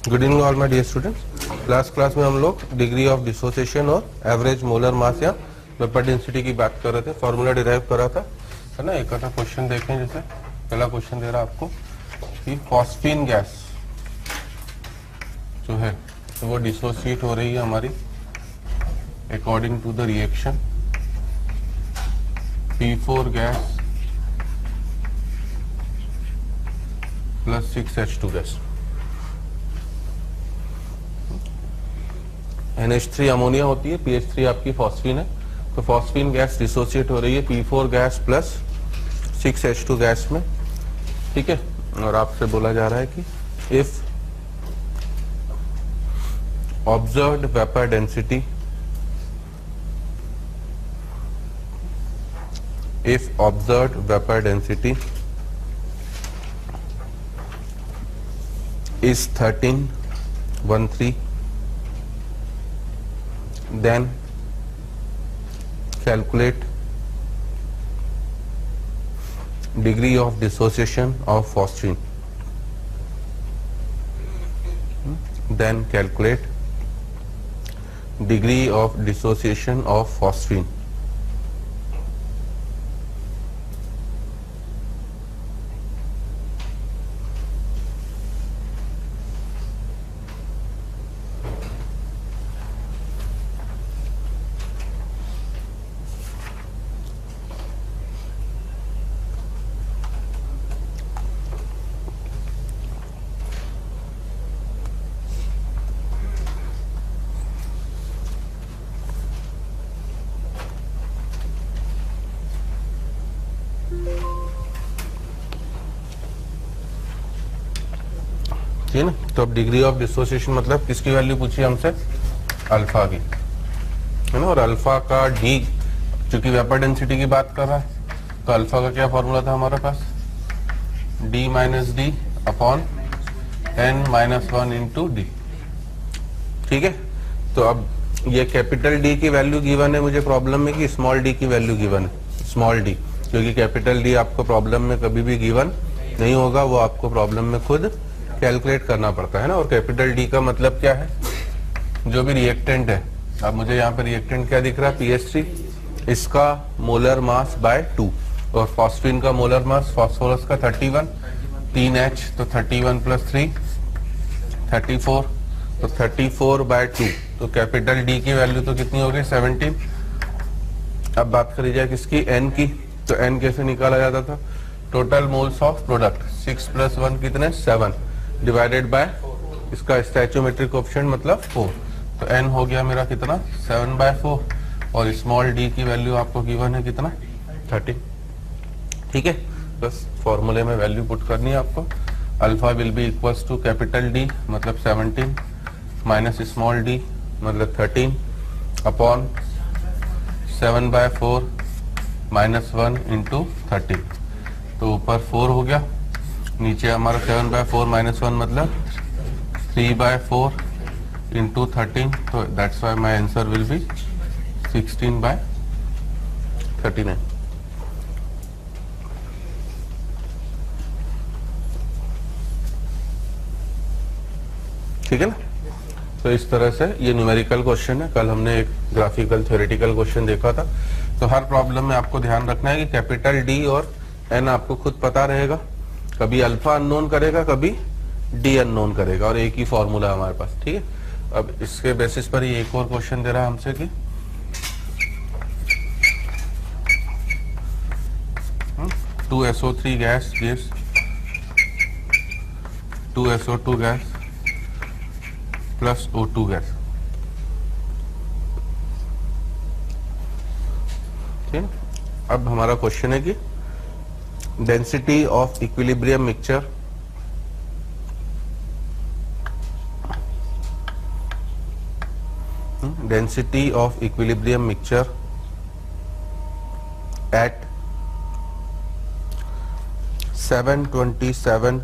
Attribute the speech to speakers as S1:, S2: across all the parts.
S1: Good evening all my dear students. Last class में हम लोग डिग्री ऑफ डिसोसिएशन और एवरेज मोलर मास या वेपर डेंसिटी की बात कर रहे थे, फॉर्मूला डिराइव कर रहा था, है ना। एक आधा क्वेश्चन देखें। जैसे पहला क्वेश्चन दे रहा आपको कि फॉस्फीन गैस जो है तो वो डिसोसिएट हो रही है हमारी according to the reaction P4 gas plus 6H2 gas. NH3 ammonia होती है, PH3 आपकी फॉस्फीन है, तो फॉस्फीन गैस डिसोसिएट हो रही है P4 gas plus 6H2 gas में, ठीक है। और आपसे बोला जा रहा है कि if observed vapour density is 1313, then calculate degree of dissociation of phosphine. Then calculate degree of dissociation of phosphine. ठीक है ना। तो अब डिग्री ऑफ डिसोसिएशन मतलब किसकी वैल्यू पूछी हमसे? अल्फा की, है ना। और अल्फा का डी, चूंकि वेपर डेंसिटी की बात कर रहा है, तो अल्फा का क्या फॉर्मूला था हमारे पास? D minus D upon N minus 1 into D, ठीक है। तो अब ये कैपिटल डी की वैल्यू गिवन है मुझे प्रॉब्लम में कि स्मॉल डी की वैल्यू गिवन है? स्मॉल डी, क्योंकि कैपिटल डी आपको प्रॉब्लम में कभी भी गिवन नहीं होगा, वो आपको प्रॉब्लम में खुद कैलकुलेट करना पड़ता है ना। और कैपिटल डी का मतलब क्या है? जो भी रिएक्टेंट है, अब मुझे यहाँ पे रिएक्टेंट क्या दिख रहा है? PH3, इसका मोलर मास बाय 2, और फॉस्फीन का मोलर मास, फॉस्फोरस का 31, 3H, तो 31 प्लस 3 34, तो 34 बाय 2, तो कैपिटल डी की वैल्यू तो कितनी हो गई? 17। अब बात करी जाए किसकी? N की, तो N कैसे निकाला जाता था? Total moles of product 6 plus 1 कितने? 7 डिवाइडेड बाय इसका स्टैचोमेट्रिक कोएफिशिएंट मतलब 4, तो n हो गया मेरा कितना? 7/4, और स्मॉल d की वैल्यू आपको गिवन है कितना? 30, ठीक है। बस फॉर्मूले में वैल्यू पुट करनी है आपको। Alpha will be equals to capital D मतलब 17 माइनस स्मॉल d मतलब 13 अपॉन 7/4 माइनस 1 इंटू 30, तो ऊपर 4 हो गया, नीचे हमारा 7/4 माइनस 1 मतलब 3/4 इंटू 13, तो that's why my answer will be 16/39। ठीक है ना। तो इस तरह से ये न्यूमेरिकल क्वेश्चन है। कल हमने एक ग्राफिकल थ्योरेटिकल क्वेश्चन देखा था। तो हर प्रॉब्लम में आपको ध्यान रखना है कि कैपिटल डी और एन आपको खुद पता रहेगा, कभी अल्फा अननोन करेगा, कभी डी अननोन करेगा, और एक ही फॉर्मूला हमारे पास, ठीक है। अब इसके बेसिस पर ही एक और क्वेश्चन दे रहा है हमसे कि 2SO3 gas gives 2SO2 gas plus O2 gas, ठीक है। अब हमारा क्वेश्चन है कि density of equilibrium mixture at 727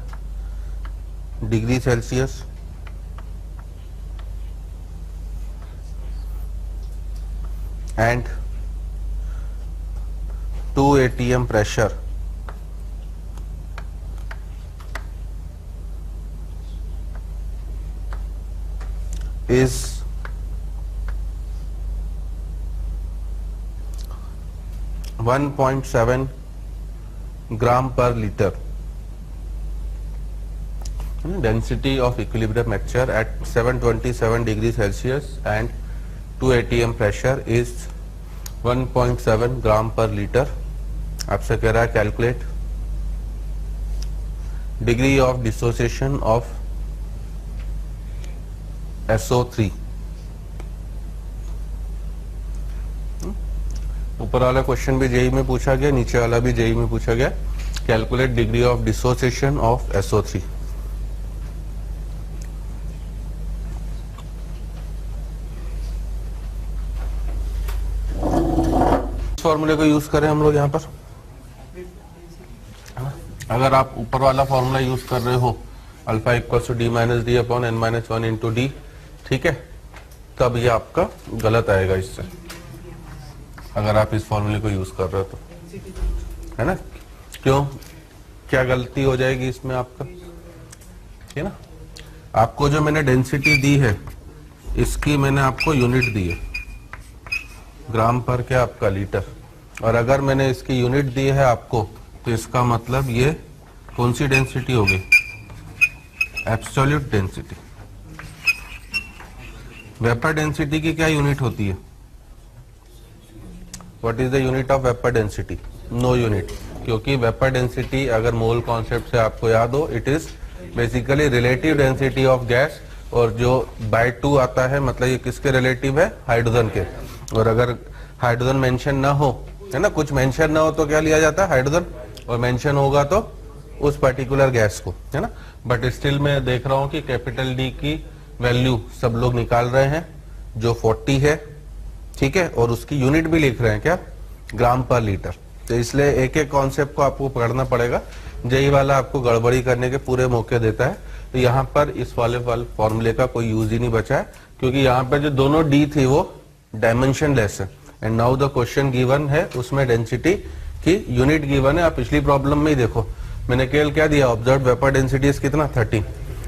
S1: degree Celsius and 2 atm pressure is 1.7 gram per liter. Density of equilibrium mixture at 727 degrees Celsius and 2 atm pressure is 1.7 gram per liter. आपसे कह रहा है calculate degree of dissociation of SO3. ऊपर वाला question भी JEE में पूछा गया, नीचे वाला भी जेई में पूछा गया. Calculate degree of dissociation of SO3. इस फॉर्मूले को यूज करें हम लोग यहाँ पर. अगर आप ऊपर वाला फॉर्मूला यूज कर रहे हो alpha equals to D minus D upon N minus one into D, ठीक है, तब ये आपका गलत आएगा इससे, अगर आप इस फॉर्मूले को यूज कर रहे हो तो, है ना. क्यों, क्या गलती हो जाएगी इसमें आपका, है ना. आपको जो मैंने डेंसिटी दी है इसकी मैंने आपको यूनिट दी है ग्राम पर क्या आपका लीटर, और अगर मैंने इसकी यूनिट दी है आपको तो इसका मतलब ये कौन सी डेंसिटी होगी, एब्सोल्यूट डेंसिटी. वेपर डेंसिटी की क्या यूनिट होती है, what is the unit of vapour density, no unit, क्योंकि वेपर डेंसिटी अगर मोल कॉन्सेप्ट से आपको याद हो, it is basically relative density of gas, और जो बाय 2 आता है मतलब ये किसके रिलेटिव है, हाइड्रोजन के. और अगर हाइड्रोजन मेंशन ना हो, है ना, कुछ मेंशन ना हो तो क्या लिया जाता है, हाइड्रोजन, और मेंशन होगा तो उस पर्टिकुलर गैस को, है ना. बट स्टिल मैं देख रहा हूं कि कैपिटल डी की वैल्यू सब लोग निकाल रहे हैं जो 40 है, ठीक है, और उसकी यूनिट भी लिख रहे हैं क्या, ग्राम पर लीटर. तो इसलिए एक एक कॉन्सेप्ट को आपको पकड़ना पड़ेगा. जेई वाला आपको गड़बड़ी करने के पूरे मौके देता है. तो यहाँ पर इस वाले फॉर्मूले का कोई यूज ही नहीं बचा है, क्योंकि यहाँ पर जो दोनों डी थी वो डायमेंशन लेस है. And now the question given है उसमें डेंसिटी की यूनिट गिवन है. आप पिछली प्रॉब्लम में ही देखो मैंने केवल क्या दिया, ऑब्जर्व वेपर डेंसिटी कितना 30.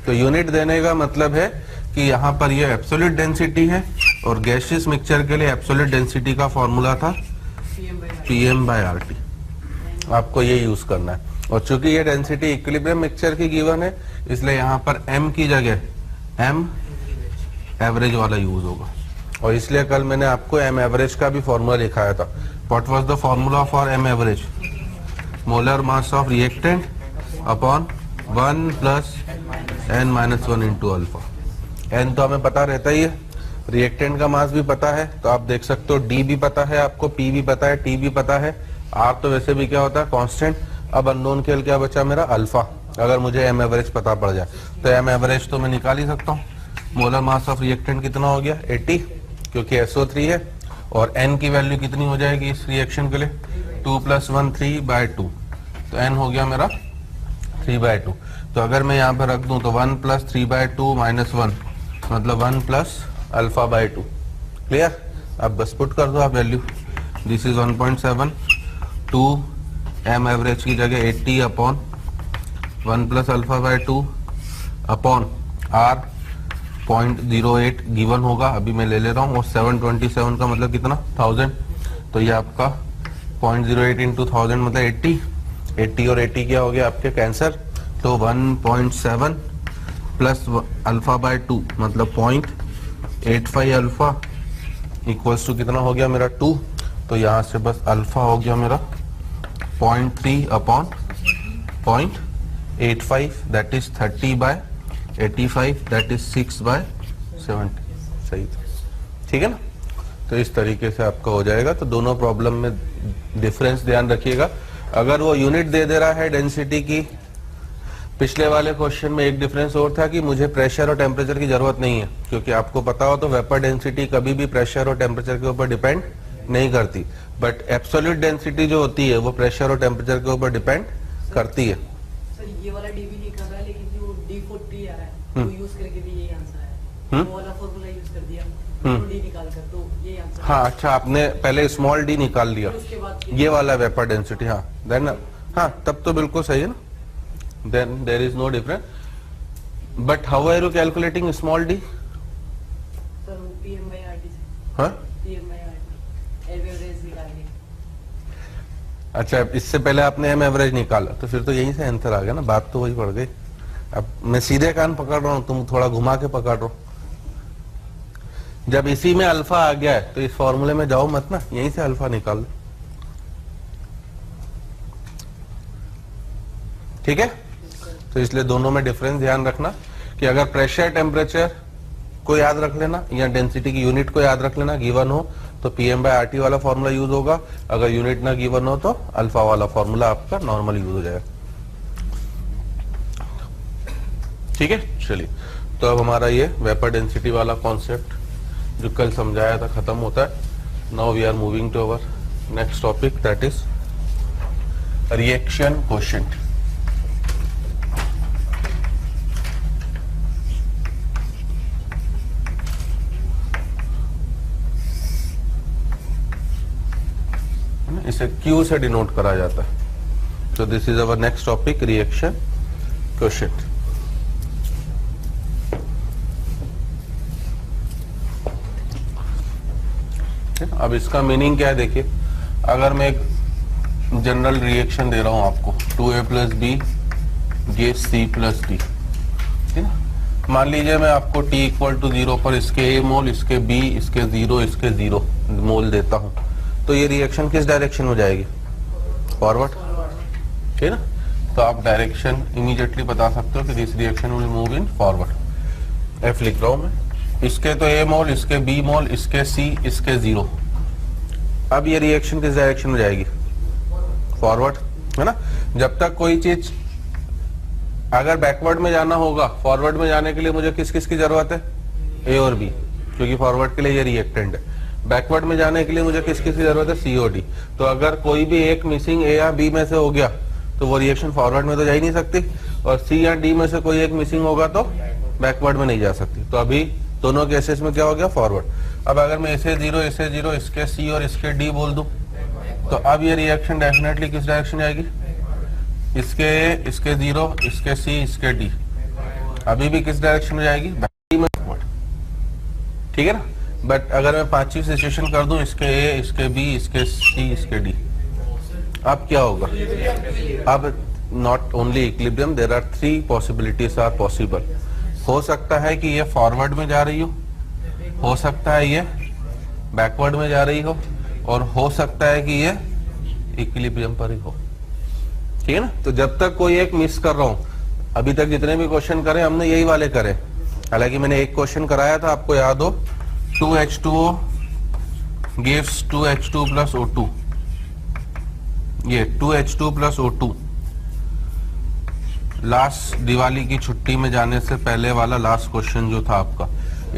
S1: तो यूनिट देने का मतलब है कि यहाँ पर ये एब्सोल्यूट डेंसिटी है, और गैसियस मिक्सचर के लिए एब्सोल्यूट डेंसिटी का फॉर्मूला था PM/RT. आपको ये यूज करना है. और चूंकि ये डेंसिटी इक्विलिब्रियम मिक्सचर की गिवन है, इसलिए यहाँ पर M की जगह M एवरेज वाला यूज होगा. और इसलिए कल मैंने आपको M एवरेज का भी फॉर्मूला लिखाया था. What was the formula for M average, molar mass of reactant upon 1 plus n-1 into alpha. n तो हमें पता रहता ही है, रिएक्टेंट का मास भी पता है, तो आप देख सकते हो D भी पता है आपको, P भी पता है, T भी पता है, R तो वैसे भी क्या होता है, कांस्टेंट. अब अननोन केवल क्या बचा मेरा, अल्फा. अगर मुझे M एवरेज पता पड़ जाए तो M एवरेज तो मैं निकाल ही सकता हूँ. मोलर मास ऑफ रिएक्टेंट कितना हो गया, 80, क्योंकि SO3 है, और n की वैल्यू कितनी हो जाएगी इस रिएक्शन के लिए, 2 + 1 3/2. तो n हो गया मेरा 3/2. तो अगर मैं यहाँ पर रख दूं तो 1 + 3/2 - 1 मतलब 1 + α/2. क्लियर. अब बस पुट कर दो आप value. This is 1.7, 2 M average की जगह 80 अपॉन 1 + α/2 अपॉन R 0.08 गिवन होगा, अभी मैं ले रहा हूँ, और 727 का मतलब कितना, 1000. तो ये आपका 0.08 × 1000 मतलब 80. 80 और 80 क्या हो गया आपके, कैंसर. तो 1.7 प्लस α/2 मतलब 0.85 अल्फा इक्वल्स टू कितना हो गया मेरा 2. तो यहाँ से बस अल्फा हो गया मेरा 0.3 upon 0.85, that is 30/85, that is 6/70. सही, ठीक है ना. तो इस तरीके से आपका हो जाएगा. तो दोनों प्रॉब्लम में डिफरेंस ध्यान रखिएगा. अगर वो यूनिट दे दे रहा है डेंसिटी की, पिछले वाले क्वेश्चन में एक डिफरेंस और था कि मुझे प्रेशर और टेम्परेचर की जरूरत नहीं है, क्योंकि आपको पता हो तो वेपर डेंसिटी कभी भी प्रेशर और टेम्परेचर के ऊपर डिपेंड नहीं करती. बट एब्सोल्यूट डेंसिटी जो होती है वो प्रेशर और टेम्परेचर के ऊपर डिपेंड करती है.
S2: सर ये वाला डी भी नहीं कर रहा है, लेकिन जो D40 आ रहा है वो यूज करके भी यही आंसर है. वो वाला फॉर्मूला यूज कर दिया, डी निकाल कर, तो ये आंसर.
S1: हाँ, अच्छा, आपने पहले स्मॉल डी निकाल लिया, ये वाला वेपर डेंसिटी. हाँ, देन हाँ, तब तो बिल्कुल सही है ना. Then there is no difference. But how are you calculating small d?
S2: PM/RT से
S1: हाँ
S2: PM/RT एवरेज निकालने।
S1: अच्छा, इससे पहले आपने एम एवरेज निकाला तो फिर तो यहीं से आंसर आ गया ना, बात तो वही पड़ गई। अब मैं सीधे कान पकड़ रहा हूं, तुम थोड़ा घुमा के पकड़ रहे हो। जब इसी में अल्फा आ गया है तो इस फॉर्मूले में जाओ मत ना, यहीं से अल्फा निकाल लो। ठीक है, तो इसलिए दोनों में डिफरेंस ध्यान रखना कि अगर प्रेशर टेम्परेचर को याद रख लेना या डेंसिटी की यूनिट को याद रख लेना, गिवन हो तो PM/RT वाला फॉर्मूला यूज होगा, अगर यूनिट ना गिवन हो तो अल्फा वाला फॉर्मूला आपका नॉर्मल यूज हो जाएगा। ठीक है, चलिए तो अब हमारा ये वेपर डेंसिटी वाला कॉन्सेप्ट जो कल समझाया था खत्म होता है। Now we are moving to our next topic, that is reaction coefficient. इसे Q से डिनोट करा जाता है। तो this is our next topic, reaction coefficient. अब इसका मीनिंग क्या है देखिए, अगर मैं एक जनरल रिएक्शन दे रहा हूं आपको, 2A + B gives C + D, ठीक है। मान लीजिए मैं आपको T = 0 पर इसके A मोल, इसके B, इसके 0, इसके 0 मोल देता हूं, तो ये रिएक्शन किस डायरेक्शन में जाएगी? फॉरवर्ड, ठीक है ना। तो आप डायरेक्शन इमीडिएटली बता सकते हो कि this reaction will move in forward. F लिख रहा हूं मैं, इसके तो A मोल, इसके B मोल, इसके C, इसके 0। अब ये रिएक्शन किस डायरेक्शन में जाएगी? फॉरवर्ड, है ना। जब तक कोई चीज अगर बैकवर्ड में जाना होगा, फॉरवर्ड में जाने के लिए मुझे किस किस की जरूरत है? A और B, क्योंकि फॉरवर्ड के लिए ये रिएक्टेंट है। बैकवर्ड में जाने के लिए मुझे किस किस की जरूरत है? C और D। तो अगर कोई भी एक मिसिंग A या B में से हो गया तो वो रिएक्शन फॉरवर्ड में तो जा ही नहीं सकती, और C या D में से कोई एक मिसिंग होगा तो बैकवर्ड में नहीं जा सकती। तो अभी दोनों केसेस में क्या हो गया? फॉरवर्ड। अब अगर मैं इसे 0, इसे 0, इसके C और इसके D बोल दूं, तो अब ये रिएक्शन डेफिनेटली किस डायरेक्शन जाएगी? इसके A, इसके 0, इसके C, इसके D। अभी भी किस डायरेक्शन में जाएगी? बैकवर्ड, ठीक है ना। बट अगर मैं पांचवी सिचुएशन कर दूं, इसके A, इसके B, इसके C, इसके D, अब क्या होगा? अब not only equilibrium, there are 3 possibilities are possible. हो सकता है कि ये फॉरवर्ड में जा रही हो सकता है ये बैकवर्ड में जा रही हो, और हो सकता है कि ये इक्विलिब्रियम पर ही हो, ठीक है ना। तो जब तक कोई एक मिस कर रहा हूं, अभी तक जितने भी क्वेश्चन करे हमने यही वाले करे। हालांकि मैंने एक क्वेश्चन कराया था, आपको याद हो, 2H2O gives 2H2 + O2, ये 2H2 + O2 लास्ट दिवाली की छुट्टी में जाने से पहले वाला लास्ट क्वेश्चन जो था आपका।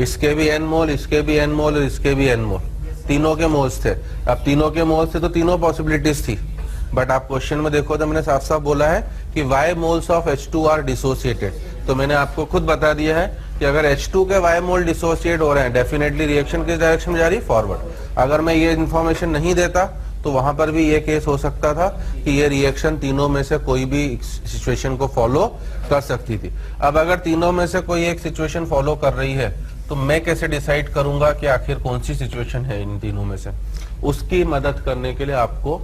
S1: इसके भी n मोल, इसके भी n मोल और इसके भी n मोल, तीनों के मोल्स थे। अब तीनों के मोल्स थे तो तीनों पॉसिबिलिटीज थी, बट आप क्वेश्चन में देखो तो मैंने साफ साफ बोला है कि y moles of H2 are dissociated. तो मैंने आपको खुद बता दिया है कि अगर H2 के y मोल डिसोसिएट हो रहे हैं, डेफिनेटली रिएक्शन किस डायरेक्शन में जा रही है? फॉरवर्ड। अगर मैं ये इन्फॉर्मेशन नहीं देता तो वहां पर भी ये केस हो सकता था कि ये रिएक्शन तीनों में से कोई भी सिचुएशन को फॉलो कर सकती थी। अब अगर तीनों में से कोई एक सिचुएशन फॉलो कर रही है तो मैं कैसे डिसाइड करूंगा कि आखिर कौन सी सिचुएशन है इन तीनों में से? उसकी मदद करने के लिए आपको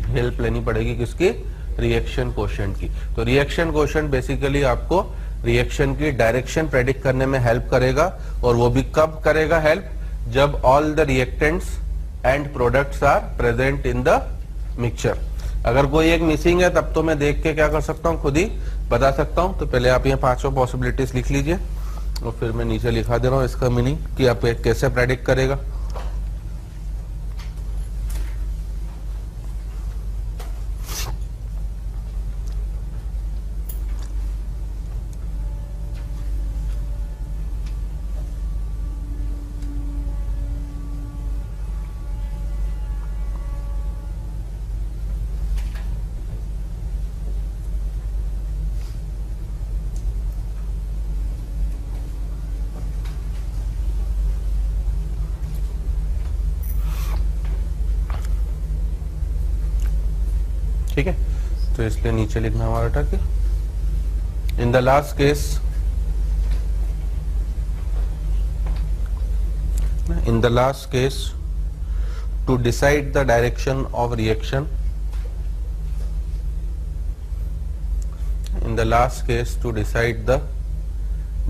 S1: हेल्प लेनी पड़ेगी किसकी? रिएक्शन कोएफिशिएंट की। तो रिएक्शन कोएफिशिएंट बेसिकली आपको रिएक्शन की डायरेक्शन प्रेडिक्ट करने में हेल्प करेगा, और वो भी कब करेगा हेल्प? जब all the reactants and products are present in the mixture. अगर कोई एक मिसिंग है तब तो मैं देख के क्या कर सकता हूँ, खुद ही बता सकता हूँ। तो पहले आप ये पांचों पॉसिबिलिटीज लिख लीजिए, और फिर मैं नीचे लिखा दे रहा हूँ इसका मीनिंग कि आप कैसे प्रेडिक्ट करेगा। ठीक है, तो इसलिए नीचे लिखना हमारा था कि in the last case In the last case, to decide the direction of reaction, in the last case to decide the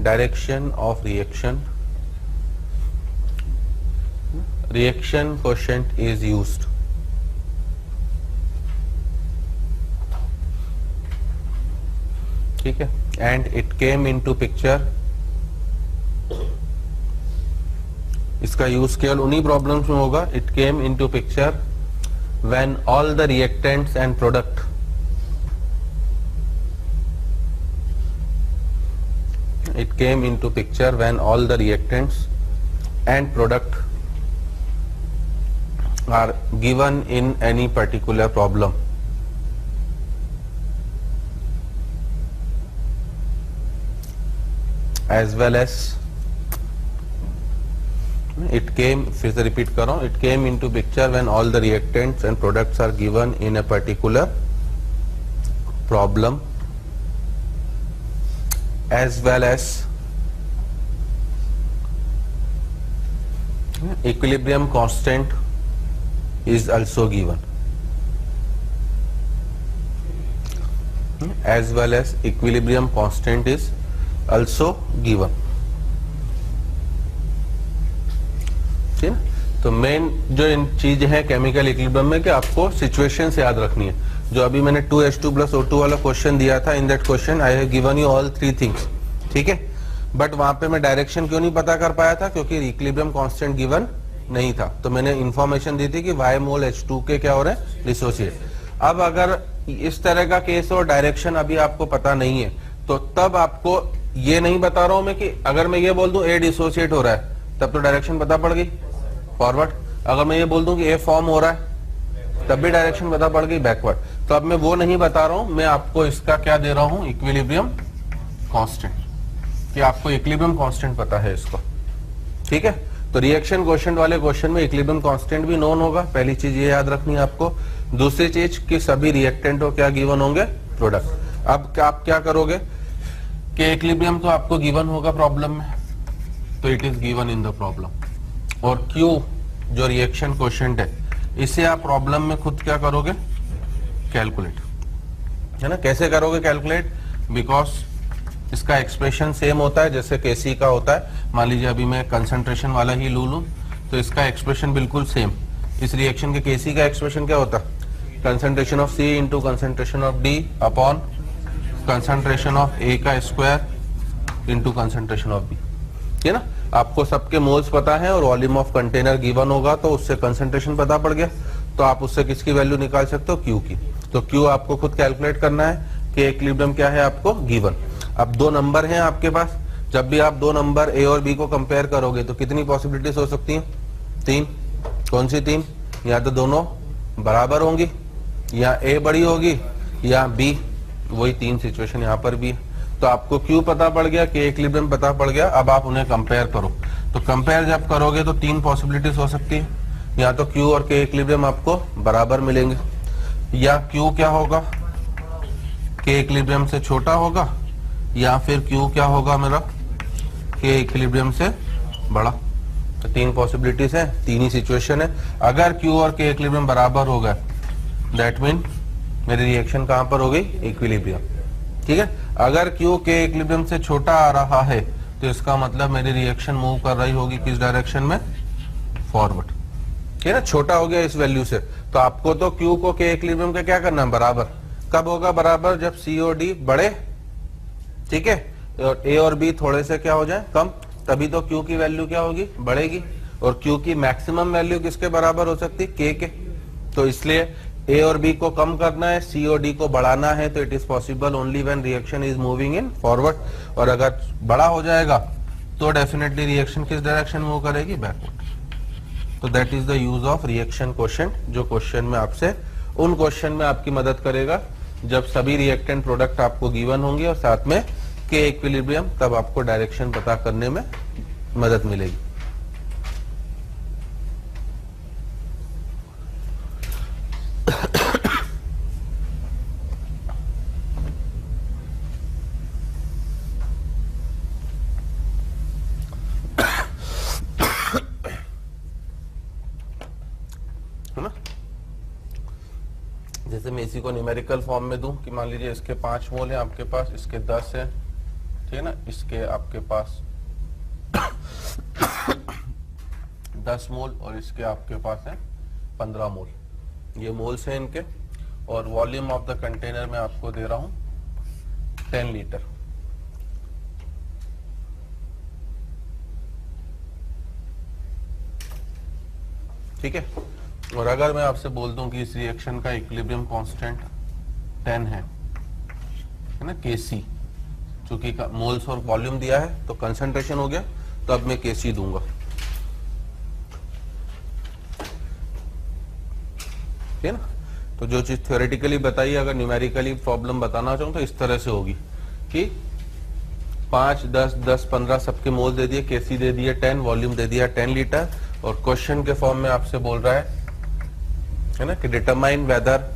S1: direction of reaction, reaction quotient is used. ठीक है, and it came into picture. इसका use केवल उन्हीं problems में होगा. It came into picture when all the reactants and product it came into picture when all the reactants and product are given in any particular problem. As well as it came, फिर से repeat कर रहा हूं, it came into picture when all the reactants and products are given in a particular problem, as well as equilibrium constant is also given, as well as equilibrium constant is also given. ठीक है, तो main जो इन चीज है chemical equilibrium में कि आपको situation से याद रखनी है. जो अभी मैंने 2H2 + O2 वाला क्वेश्चन दिया था, in that question I have given you all 3 things. ठीक है, बट वहां पे मैं डायरेक्शन क्यों नहीं पता कर पाया था, क्योंकि इक्विलिब्रियम कांस्टेंट गिवन नहीं था. तो मैंने इंफॉर्मेशन दी थी कि Y मोल H2 के क्या हो रहे हैं, डिसोसिएट. अब अगर इस तरह का केस हो, डायरेक्शन अभी आपको पता नहीं है, तो तब आपको ये नहीं बता रहा हूं मैं कि अगर मैं ये बोल दूं A डिसोसिएट हो रहा है, तब तो डायरेक्शन पता पड़ गई फॉरवर्ड. अगर मैं ये बोल दूं कि ए फॉर्म हो रहा है, तब भी डायरेक्शन पता पड़ गई बैकवर्ड. तो अब मैं वो नहीं बता रहा हूं, मैं आपको इसका क्या दे रहा हूं, इक्विलिब्रियम कांस्टेंट, कि आपको इक्विलिब्रियम कांस्टेंट पता है इसको. ठीक है, तो रिएक्शन क्वेश्चन वाले क्वेश्चन में इक्विलिब्रियम कांस्टेंट भी नोन होगा. पहली चीज ये याद रखनी है आपको. दूसरी चीज कि सभी रिएक्टेंट को क्या गिवन होंगे, प्रोडक्ट. अब आप क्या करोगे कि इक्विलिब्रियम तो आपको गिवन होगा प्रॉब्लम में, तो it is given in the problem. और Q जो रिएक्शन क्वोशिएंट है, इसे आप प्रॉब्लम में खुद क्या करोगे, कैलकुलेट. है ना, कैसे करोगे कैलकुलेट, बिकॉज इसका एक्सप्रेशन सेम होता है जैसे Kc का होता है. मान लीजिए अभी मैं कंसंट्रेशन वाला ही लूं, तो इसका एक्सप्रेशन बिल्कुल सेम. इस रिएक्शन के Kc का एक्सप्रेशन क्या होता है, concentration of C into concentration of D upon concentration of A का square into concentration of B. है ना, आपको सबके मोल्स पता है और वॉल्यूम ऑफ कंटेनर गिवन होगा, तो उससे कंसंट्रेशन पता पड़ गया, तो आप उससे किसकी वैल्यू निकाल सकते हो, Q की. तो Q आपको खुद कैलकुलेट करना है कि इक्विलिब्रियम क्या है आपको गिवन. अब 2 नंबर हैं आपके पास. जब भी आप 2 नंबर A और B को कंपेयर करोगे तो कितनी पॉसिबिलिटीज हो सकती हैं, 3. कौन सी 3, या तो दोनों बराबर होंगी, या A बड़ी होगी, या B. वही 3 सिचुएशन यहाँ पर भी है. तो आपको Q पता पड़ गया, कि इक्विलिब्रियम पता पड़ गया. अब आप उन्हें कंपेयर करो, तो कंपेयर जब करोगे तो 3 पॉसिबिलिटीज हो सकती है. या तो Q और K इक्विलिब्रियम आपको बराबर मिलेंगे, या Q क्या होगा, K इक्विलिब्रियम से छोटा होगा, या फिर Q क्या होगा मेरा, K इक्विलिब्रियम से बड़ा. तो 3 पॉसिबिलिटीज है, 3 ही सिचुएशन है. अगर Q और K इक्विलिब्रियम बराबर हो गए, दैट मीन मेरी रिएक्शन कहां पर हो गई, इक्विलिब्रियम. ठीक है, अगर Q के इक्विलिब्रियम से छोटा आ रहा है, तो इसका मतलब मेरी रिएक्शन मूव कर रही होगी किस डायरेक्शन में, फॉरवर्ड. ठीक है ना, छोटा हो गया इस वैल्यू से. तो आपको तो Q को K इक्विलिब्रियम का क्या करना है, बराबर. कब होगा बराबर, जब C और D बड़े, ठीक है, और A और B थोड़े से क्या हो जाए, कम, तभी तो Q की वैल्यू क्या होगी, बढ़ेगी. और Q की मैक्सिमम वैल्यू किसके बराबर हो सकती है, K के. तो इसलिए A और B को कम करना है, C और D को बढ़ाना है, तो it is possible only when reaction is moving in forward. और अगर बड़ा हो जाएगा तो डेफिनेटली रिएक्शन किस डायरेक्शन मूव करेगी, बैकवर्ड. तो that is the use of reaction quotient, जो क्वेश्चन में आपसे उन क्वेश्चन में आपकी मदद करेगा जब सभी रिएक्टेंट प्रोडक्ट आपको गिवन होंगे और साथ में K इक्विलिब्रियम, तब आपको डायरेक्शन पता करने में मदद मिलेगी. इसी को न्यूमेरिकल फॉर्म में दूं कि मान लीजिए इसके 5 मोल हैं आपके पास, इसके 10 हैं, ठीक है ना, इसके आपके पास 10 मोल और इसके आपके पास है 15 मोल। ये मोल्स हैं इनके, और वॉल्यूम ऑफ द कंटेनर में आपको दे रहा हूं 10 लीटर। ठीक है, और अगर मैं आपसे बोल दूं कि इस रिएक्शन का इक्विलिब्रियम कांस्टेंट 10 है ना, Kc, चूंकि मोल्स और वॉल्यूम दिया है तो कंसंट्रेशन हो गया, तो अब मैं Kc दूंगा। ठीक है ना, तो जो चीज थ्योरेटिकली बताई, अगर न्यूमेरिकली प्रॉब्लम बताना चाहूं तो इस तरह से होगी कि 5, 10, 10, 15 सबके मोल दे दिए, Kc दे दिए 10, वॉल्यूम दे दिया 10 लीटर, और क्वेश्चन के फॉर्म में आपसे बोल रहा है ना, कि determine whether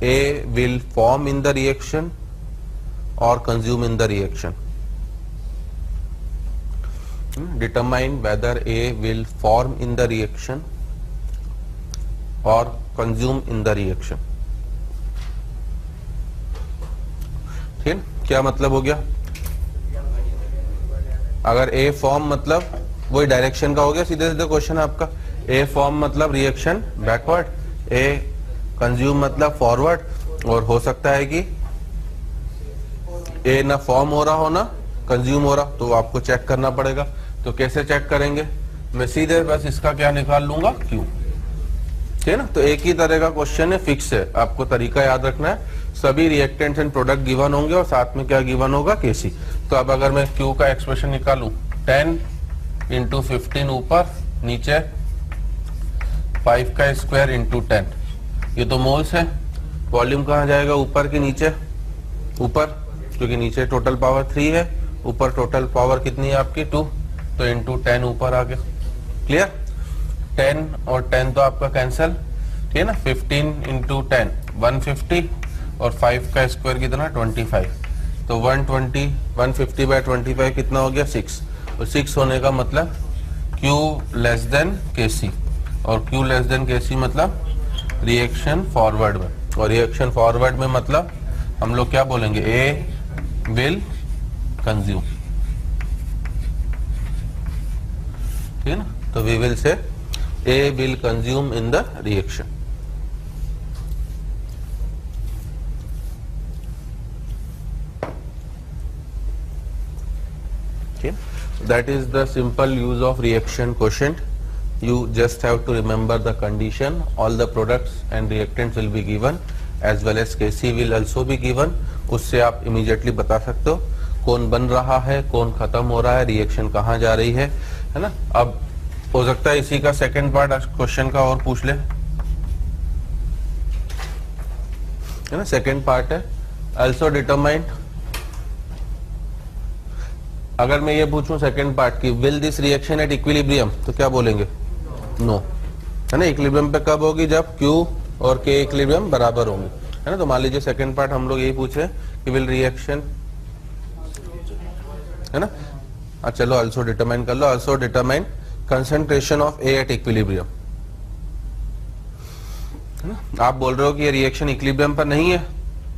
S1: A will form in the reaction or consume in the reaction. Determine whether A will form in the reaction or consume in the reaction. ठीक, क्या मतलब हो गया? अगर A फॉर्म मतलब वही डायरेक्शन का हो गया, सीधे सीधे क्वेश्चन है आपका। A फॉर्म मतलब रिएक्शन बैकवर्ड, A कंज्यूम मतलब फॉरवर्ड, और हो सकता है कि A ना फॉर्म हो रहा हो ना कंज्यूम हो रहा, तो आपको चेक करना पड़ेगा। तो कैसे चेक करेंगे? मैं सीधे बस इसका क्या निकाल लूंगा, Q। ठीक है ना, तो एक ही तरह का क्वेश्चन है, फिक्स है, आपको तरीका याद रखना है। सभी रिएक्टेंट्स एंड प्रोडक्ट गिवन होंगे और साथ में क्या गिवन होगा, Kc। तो अब अगर मैं Q का एक्सप्रेशन निकालूं, 10 इंटू 15 ऊपर, नीचे 5 का स्क्वायर इंटू 10, ये तो मोल्स है। वॉल्यूम कहाँ जाएगा, ऊपर के नीचे? ऊपर, क्योंकि नीचे टोटल पावर 3 है, ऊपर टोटल पावर कितनी है आपकी, 2, तो इंटू 10 ऊपर आ गया। क्लियर? 10 और 10 तो आपका कैंसल, ठीक है ना। 15 इंटू 10 150, और 5 का स्क्वायर कितना, 25, तो 120, 150 बाय 25 कितना हो गया, 6। और 6 होने का मतलब Q लेस देन Kc, और Q लेस देन Kc मतलब रिएक्शन फॉरवर्ड में, और रिएक्शन फॉरवर्ड में मतलब हम लोग क्या बोलेंगे, A विल कंज्यूम। ठीक है ना, तो we will say A will consume in the reaction. Okay, that is the simple use of reaction quotient. You just have to remember the condition. All the products and reactants will be given, as well as Kc will also be given. उससे आप immediately बता सकते हो कौन बन रहा है, कौन खत्म हो रहा है, रिएक्शन कहाँ जा रही है ना। अब हो सकता है इसी का सेकंड पार्ट क्वेश्चन का और पूछ ले, है ना। सेकंड पार्ट है also determine, अगर मैं ये पूछूं सेकंड पार्ट की, will this reaction at equilibrium, तो क्या बोलेंगे, नो, है ना। इक्विलिब्रियम पे कब होगी, जब Q और K इक्विलिब्रियम बराबर होंगे, है ना। तो मान लीजिए सेकंड पार्ट हम लोग यही पूछे कि will reaction, है ना। चलो also determine कर लो, also determine concentration of A at equilibrium, है ना। आप बोल रहे हो कि ये रिएक्शन इक्विलिब्रियम पर नहीं है,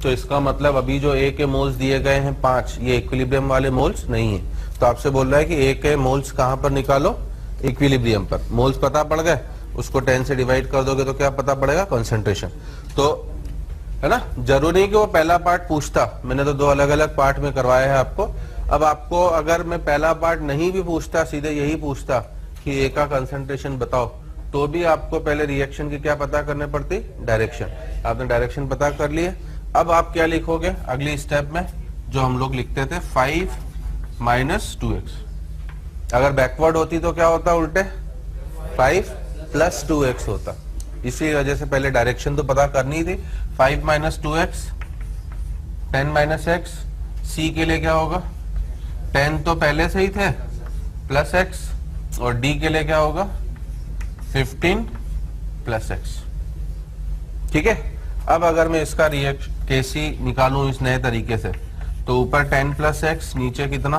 S1: तो इसका मतलब अभी जो A के मोल्स दिए गए हैं 5, ये इक्विलिब्रियम वाले मोल्स नहीं है। तो आपसे बोल रहा है कि A के मोल्स कहां पर निकालो, इक्विलिब्रियम पर। मोल्स पता पड़ गए, उसको 10 से डिवाइड कर दोगे तो क्या पता पड़ेगा, कंसंट्रेशन। तो है ना, जरूरी नहीं कि वो पहला पार्ट पूछता, मैंने तो 2 अलग अलग पार्ट में करवाया है आपको। अब आपको अगर मैं पहला पार्ट नहीं भी पूछता, सीधे यही पूछता कि A का कंसंट्रेशन बताओ, तो भी आपको पहले रिएक्शन की क्या पता करने पड़ती, डायरेक्शन। आपने डायरेक्शन पता कर लिए। अब आप क्या लिखोगे अगली स्टेप में, जो हम लोग लिखते थे 5 - 2x। अगर बैकवर्ड होती तो क्या होता, उल्टे 5 + 2x होता। इसी वजह से पहले डायरेक्शन तो पता करनी थी। 5 - 2x, 10 - x, C के लिए क्या होगा, 10 तो पहले से ही थे, प्लस x, और D के लिए क्या होगा, 15 + x। ठीक है। अब अगर मैं इसका Kc निकालूं इस नए तरीके से, तो ऊपर 10 + x, नीचे कितना,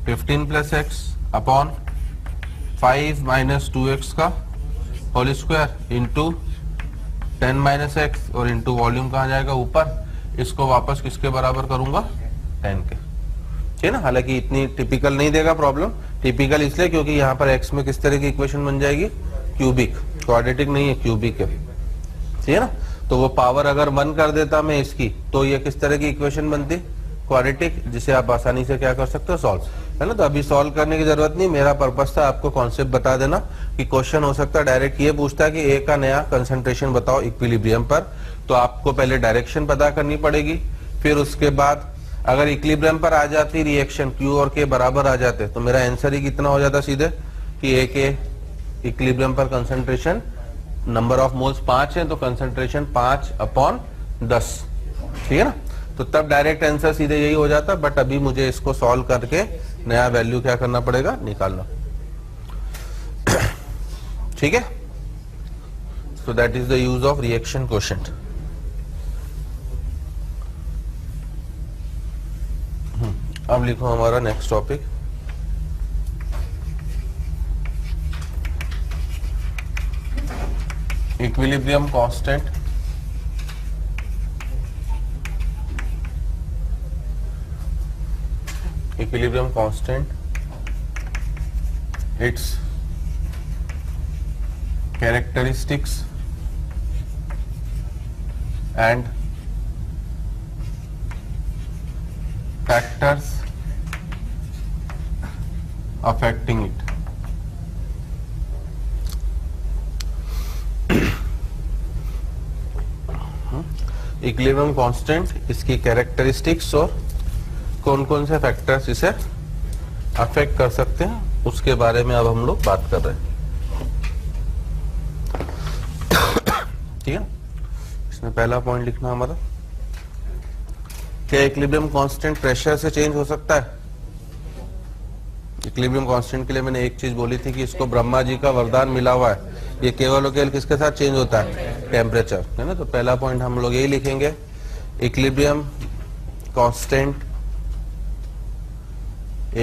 S1: 15 + x। अपॉन 5 माइनस 2x का whole square into 10 minus X और इंटू वॉल्यूम कहाँ जाएगा ऊपर, इसको वापस किसके बराबर करूंगा 10 के, ठीक है ना। हालांकि इतनी टिपिकल नहीं देगा प्रॉब्लम, टिपिकल इसलिए क्योंकि यहाँ पर x में किस तरह की इक्वेशन बन जाएगी, क्यूबिक, क्वाड्रेटिक नहीं है, क्यूबिक है, ठीक है ना। तो वो पावर अगर 1 कर देता मैं इसकी, तो ये किस तरह की इक्वेशन बनती, क्वाड्रेटिक, जिसे आप आसानी से क्या कर सकते हो, सॉल्व, है ना। तो अभी सॉल्व करने की जरूरत नहीं, मेरा पर्पस था आपको कॉन्सेप्ट बता देना कि क्वेश्चन हो सकता है डायरेक्ट ये पूछता है कि ए का नया कंसंट्रेशन बताओ इक्विलिब्रियम पर, तो आपको पहले डायरेक्शन पता करनी पड़ेगी, फिर उसके बाद अगर इक्विलिब्रियम पर आ जाती रिएक्शन Q और K बराबर आ जाते तो मेरा आंसर ही कितना हो जाता सीधे कि ए के इक्विलिब्रियम पर कंसंट्रेशन नंबर ऑफ मोल्स 5 है, तो कंसंट्रेशन 5/10, ठीक है ना। तो तब डायरेक्ट आंसर सीधे यही हो जाता, बट अभी मुझे इसको सॉल्व करके नया वैल्यू क्या करना पड़ेगा, निकालना, ठीक है। So that is the use of reaction quotient. अब लिखो हमारा next topic, equilibrium constant, equilibrium constant, its characteristics and factors affecting it. Equilibrium constant, इसकी कैरेक्टरिस्टिक्स और कौन कौन से फैक्टर्स इसे अफेक्ट कर सकते हैं उसके बारे में अब हम लोग बात कर रहे हैं, ठीक है। इसमें पहला पॉइंट लिखना हमारा, क्या इक्विलिब्रियम कांस्टेंट प्रेशर से चेंज हो सकता है। इक्विलिब्रियम कांस्टेंट के लिए मैंने एक चीज बोली थी कि इसको ब्रह्मा जी का वरदान मिला हुआ है, ये केवल और केवल किसके साथ चेंज होता है, टेम्परेचर, है ना। तो पहला पॉइंट हम लोग यही लिखेंगे, equilibrium constant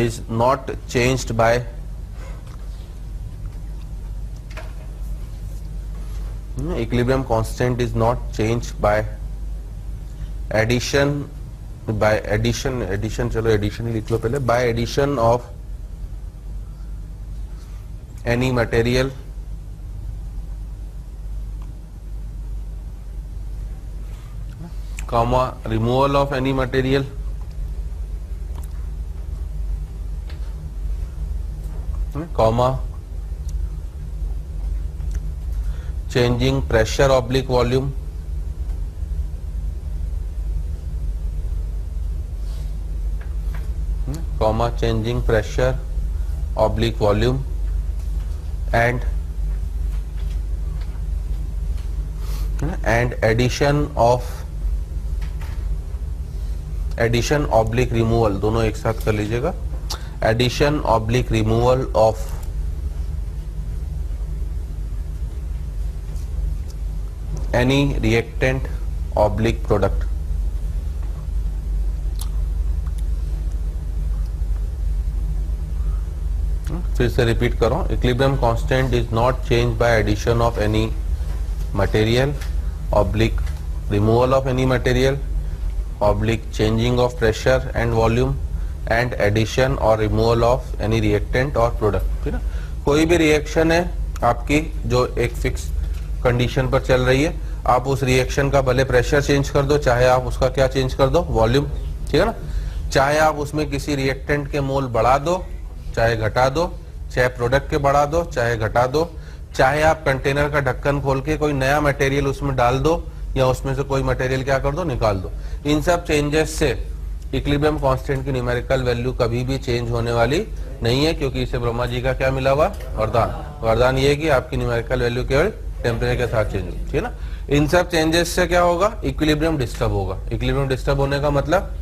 S1: is not changed by equilibrium constant is not changed by addition चलो addition ही लिख लो पहले, by addition of any material comma removal of any material comma changing pressure oblique volume comma changing pressure oblique volume and addition oblique removal, दोनों एक साथ कर लीजिएगा, addition oblique removal of any reactant oblique product. फिर से repeat करो, equilibrium constant is not change by addition of any material oblique removal of any material oblique changing of pressure and volume and addition or removal of any reactant or product, ठीक है। कोई भी reaction है आपकी जो एक fix condition पर चल रही है, आप उस रिएक्शन का भले प्रेशर चेंज कर दो, चाहे आप उसका क्या चेंज कर दो, वॉल्यूम, ठीक है ना। चाहे आप उसमें किसी रिएक्टेंट के मोल बढ़ा दो, चाहे घटा दो, चाहे प्रोडक्ट के बढ़ा दो, चाहे घटा दो, चाहे आप कंटेनर का ढक्कन खोल के कोई नया मटेरियल उसमें डाल दो या उसमें से कोई मटेरियल क्या कर दो, निकाल दो। इन सब चेंजेस से इक्विलिब्रियम कांस्टेंट की न्यूमेरिकल वैल्यू कभी भी चेंज होने वाली नहीं है, क्योंकि इसे ब्रह्मा जी का क्या मिला हुआ, वरदान। वरदान ये है कि आपकी न्यूमेरिकल वैल्यू केवल टेम्परेचर के साथ चेंज होगी, ठीक है ना। इन सब चेंजेस से क्या होगा, इक्विलिब्रियम डिस्टर्ब होगा। इक्विलिब्रियम डिस्टर्ब होने का मतलब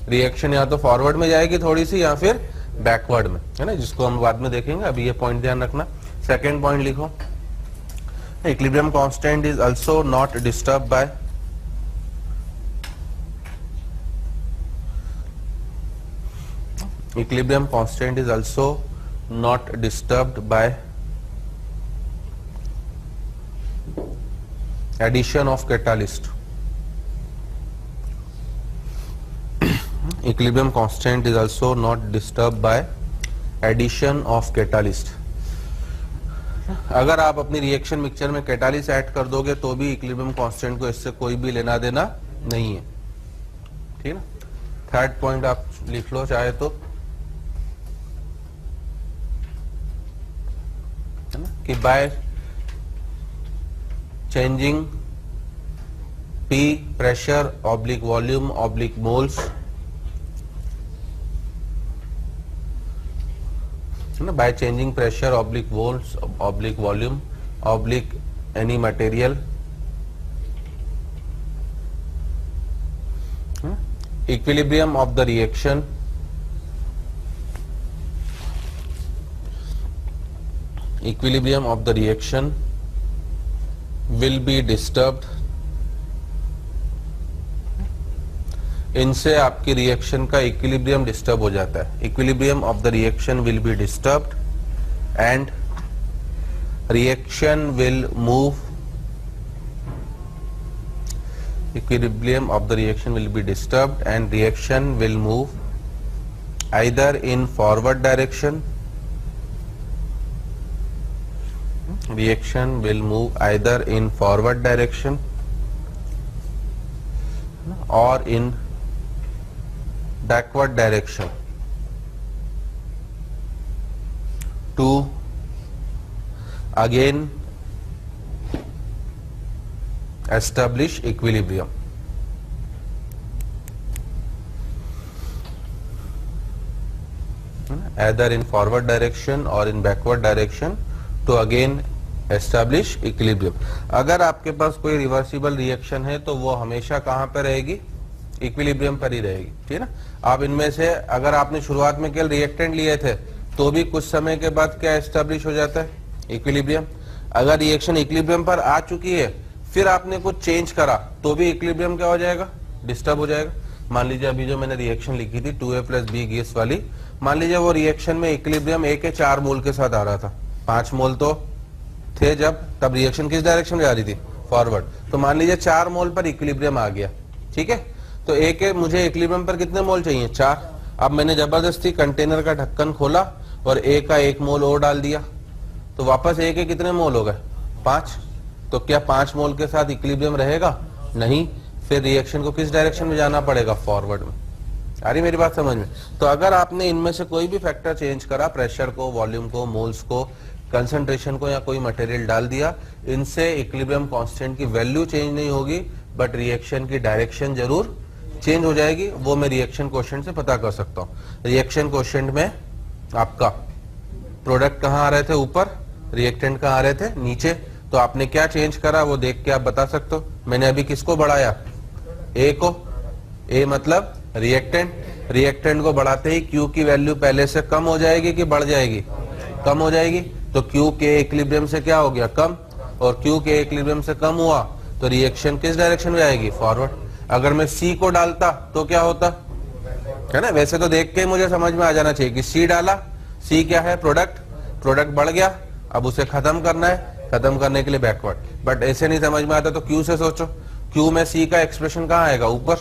S1: रिएक्शन या तो फॉरवर्ड में जाएगी थोड़ी सी या फिर बैकवर्ड में, है ना, जिसको हम बाद में देखेंगे। अभी ये पॉइंट ध्यान रखना। सेकेंड पॉइंट लिखो, equilibrium constant is also not disturb by equilibrium constant is also not disturbed by addition of catalyst. Equilibrium constant is also not disturbed by addition of catalyst. अगर आप अपनी रिएक्शन मिक्सचर में catalyst add कर दोगे तो भी equilibrium constant को इससे कोई भी लेना देना नहीं है, ठीक ना। थर्ड पॉइंट आप लिख लो चाहे तो, है ना, कि by changing P pressure oblique volume oblique moles, by changing pressure oblique volts oblique volume oblique any material, equilibrium of the reaction will be disturbed. इनसे आपकी रिएक्शन का इक्विलिब्रियम डिस्टर्ब हो जाता है. Equilibrium of the reaction will be disturbed and reaction will move. Equilibrium of the reaction will be disturbed and reaction will move either in forward direction. Reaction will move either in forward direction or in backward direction to again establish equilibrium. Either in forward direction or in backward direction to again establish equilibrium. अगर आपके पास कोई reversible reaction है तो वो हमेशा कहाँ पे रहेगी? इक्विलिब्रियम पर ही रहेगी, ठीक है ना. आप इनमें से अगर आपने शुरुआत में केवल रिएक्टेंट लिए थे तो भी कुछ समय के बाद क्या एस्टेब्लिश हो जाता है? इक्विलिब्रियम. अगर रिएक्शन इक्विलिब्रियम पर आ चुकी है फिर आपने कुछ चेंज करा तो भी इक्विलिब्रियम क्या हो जाएगा? डिस्टर्ब हो जाएगा. मान लीजिए अभी जो मैंने रिएक्शन लिखी थी 2A + B गैस वाली, मान लीजिए वो रिएक्शन में इक्विलिब्रियम A के 4 मोल के साथ आ रहा था. 5 मोल तो थे जब, तब रिएक्शन किस डायरेक्शन में जा रही थी? फॉरवर्ड. तो मान लीजिए 4 मोल पर इक्विलिब्रियम आ गया, ठीक है. तो A के मुझे इक्विलिब्रियम पर कितने मोल चाहिए? 4. अब मैंने जबरदस्ती कंटेनर का ढक्कन खोला और A का 1 मोल और डाल दिया तो वापस A के कितने मोल हो गए? 5. तो क्या 5 मोल के साथ इक्विलिब्रियम रहेगा? नहीं. फिर रिएक्शन को किस डायरेक्शन में जाना पड़ेगा? फॉरवर्ड में. आ रही मेरी बात समझ में? तो अगर आपने इनमें से कोई भी फैक्टर चेंज करा, प्रेशर को, वॉल्यूम को, मोल्स को, कंसंट्रेशन को या कोई मटेरियल डाल दिया, इनसे इक्विलिब्रियम कांस्टेंट की वैल्यू चेंज नहीं होगी बट रिएक्शन की डायरेक्शन जरूर चेंज हो जाएगी. वो मैं रिएक्शन कोएफिशिएंट से पता कर सकता हूँ. रिएक्शन कोएफिशिएंट में आपका प्रोडक्ट कहाँ आ रहे थे? ऊपर. रिएक्टेंट कहाँ आ रहे थे? नीचे. तो आपने क्या चेंज करा वो देख के आप बता सकते हो. मैंने अभी किसको बढ़ाया? ए को. ए मतलब रिएक्टेंट. रिएक्टेंट को बढ़ाते ही क्यू की वैल्यू पहले से कम हो जाएगी कि बढ़ जाएगी? कम हो जाएगी. तो क्यू के इक्विलिब्रियम से क्या हो गया? कम. और क्यू के इक्विलिब्रियम से कम हुआ तो रिएक्शन किस डायरेक्शन में जाएगी? फॉरवर्ड. अगर मैं सी को डालता तो क्या होता है ना? वैसे तो देख के मुझे समझ में आ जाना चाहिए कि सी डाला. सी क्या है? प्रोडक्ट. प्रोडक्ट बढ़ गया, अब उसे खत्म करना है. खत्म करने के लिए बैकवर्ड. बट ऐसे नहीं समझ में आता तो क्यू से सोचो. क्यू में सी का एक्सप्रेशन कहाँ आएगा? ऊपर.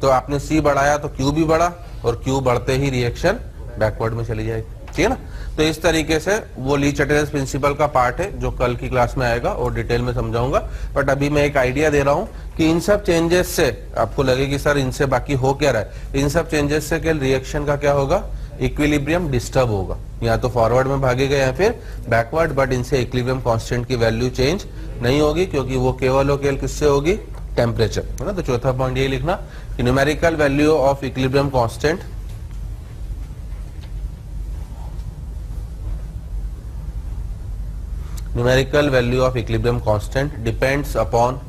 S1: तो आपने सी बढ़ाया तो क्यू भी बढ़ा और क्यू बढ़ते ही रिएक्शन बैकवर्ड में चली जाएगी, ठीक है ना. तो इस तरीके से वो लीच अटेंडेंस प्रिंसिपल का पार्ट है जो कल की क्लास में आएगा और डिटेल में समझाऊंगा. बट अभी मैं एक आइडिया दे रहा हूं कि इन सब चेंजेस से आपको लगे कि सर इनसे बाकी हो क्या रहा है. इन सब चेंजेस से केवल रिएक्शन का क्या होगा? इक्विलिब्रियम डिस्टर्ब होगा. या तो फॉरवर्ड में भागेगा या फिर बैकवर्ड. बट इनसे इक्विलिब्रियम कांस्टेंट की वैल्यू चेंज नहीं होगी क्योंकि वो केवल और केवल किससे होगी? टेम्परेचर, है ना. तो चौथा पॉइंट ये लिखना कि numerical value of equilibrium constant numerical value of equilibrium constant depends upon